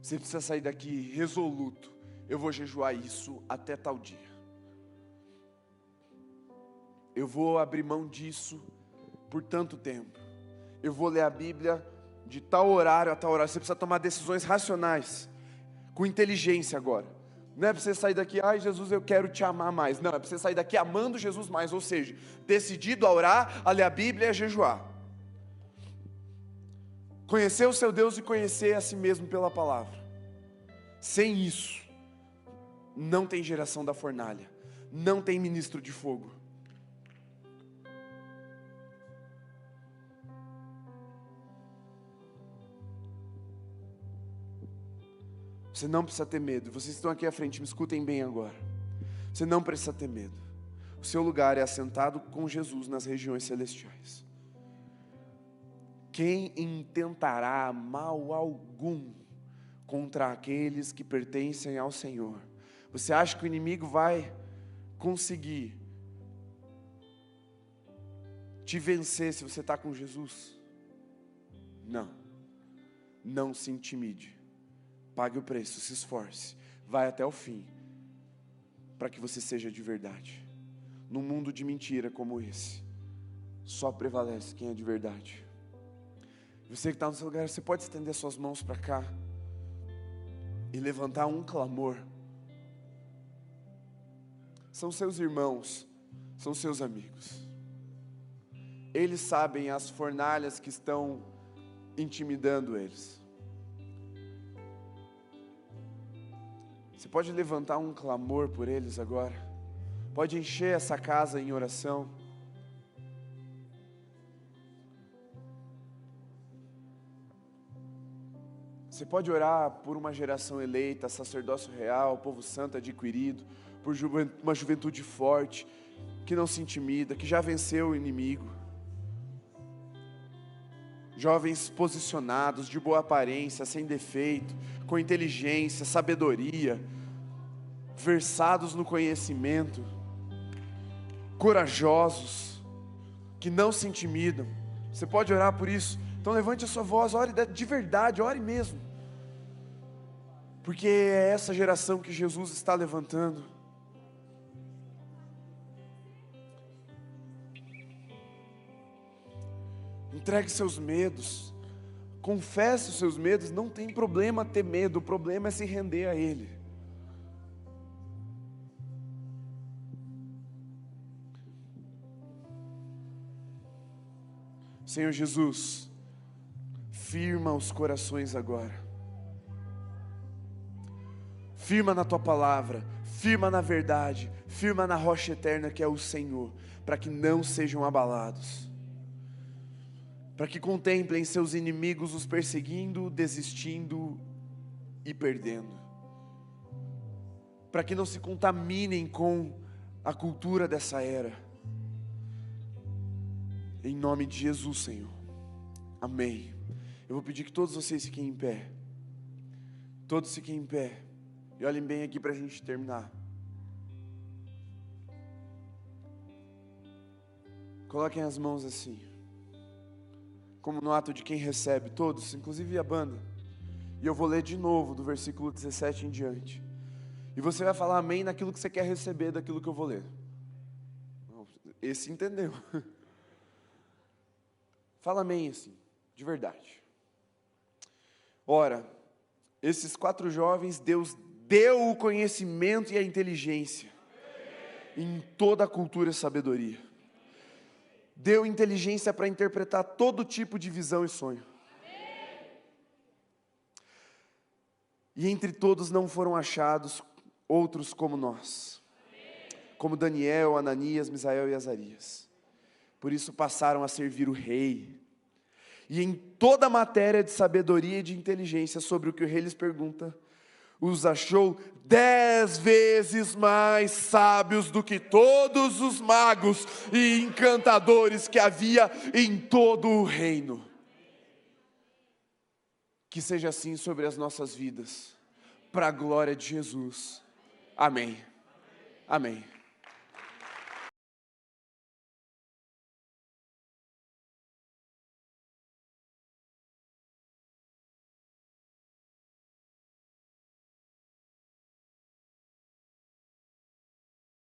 Você precisa sair daqui resoluto. Eu vou jejuar isso até tal dia. Eu vou abrir mão disso por tanto tempo. Eu vou ler a Bíblia de tal horário a tal horário. Você precisa tomar decisões racionais, com inteligência agora. Não é para você sair daqui, ai Jesus, eu quero te amar mais. Não, é para você sair daqui amando Jesus mais. Ou seja, decidido a orar, a ler a Bíblia e a jejuar. Conhecer o seu Deus e conhecer a si mesmo pela palavra. Sem isso, não tem geração da fornalha. Não tem ministro de fogo. Você não precisa ter medo. Vocês estão aqui à frente, me escutem bem agora. Você não precisa ter medo. O seu lugar é assentado com Jesus nas regiões celestiais. Quem intentará mal algum contra aqueles que pertencem ao Senhor? Você acha que o inimigo vai conseguir te vencer se você está com Jesus? Não. Não se intimide. pague o preço, se esforce, vai até o fim, para que você seja de verdade. Num mundo de mentira como esse, só prevalece quem é de verdade. Você que está no seu lugar, você pode estender suas mãos para cá e levantar um clamor. São seus irmãos, são seus amigos. Eles sabem as fornalhas que estão intimidando eles. Você pode levantar um clamor por eles agora. Pode encher essa casa em oração. Você pode orar por uma geração eleita, sacerdócio real, povo santo adquirido, por uma juventude forte, que não se intimida, que já venceu o inimigo. Jovens posicionados, de boa aparência, sem defeito, com inteligência, sabedoria, versados no conhecimento, corajosos, que não se intimidam. Você pode orar por isso? Então levante a sua voz, ore de verdade, ore mesmo. Porque é essa geração que Jesus está levantando. Entregue seus medos, confesse os seus medos, não tem problema ter medo, o problema é se render a Ele. Senhor Jesus, firma os corações agora, firma na Tua palavra, firma na verdade, firma na rocha eterna que é o Senhor, para que não sejam abalados, para que contemplem seus inimigos os perseguindo, desistindo e perdendo, para que não se contaminem com a cultura dessa era, em nome de Jesus, Senhor, amém. Eu vou pedir que todos vocês fiquem em pé, todos fiquem em pé, e olhem bem aqui para a gente terminar. Coloquem as mãos assim, como no ato de quem recebe, todos, inclusive a banda. E eu vou ler de novo do versículo 17 em diante. E você vai falar amém naquilo que você quer receber daquilo que eu vou ler. Esse entendeu. Fala amém assim, de verdade. Ora, esses 4 jovens, Deus deu o conhecimento e a inteligência em toda a cultura e sabedoria. Deu inteligência para interpretar todo tipo de visão e sonho. E entre todos não foram achados outros como nós, como Daniel, Ananias, Misael e Azarias. Por isso passaram a servir o rei. E em toda a matéria de sabedoria e de inteligência sobre o que o rei lhes pergunta, os achou 10 vezes mais sábios do que todos os magos e encantadores que havia em todo o reino. Que seja assim sobre as nossas vidas, para a glória de Jesus. Amém. Amém.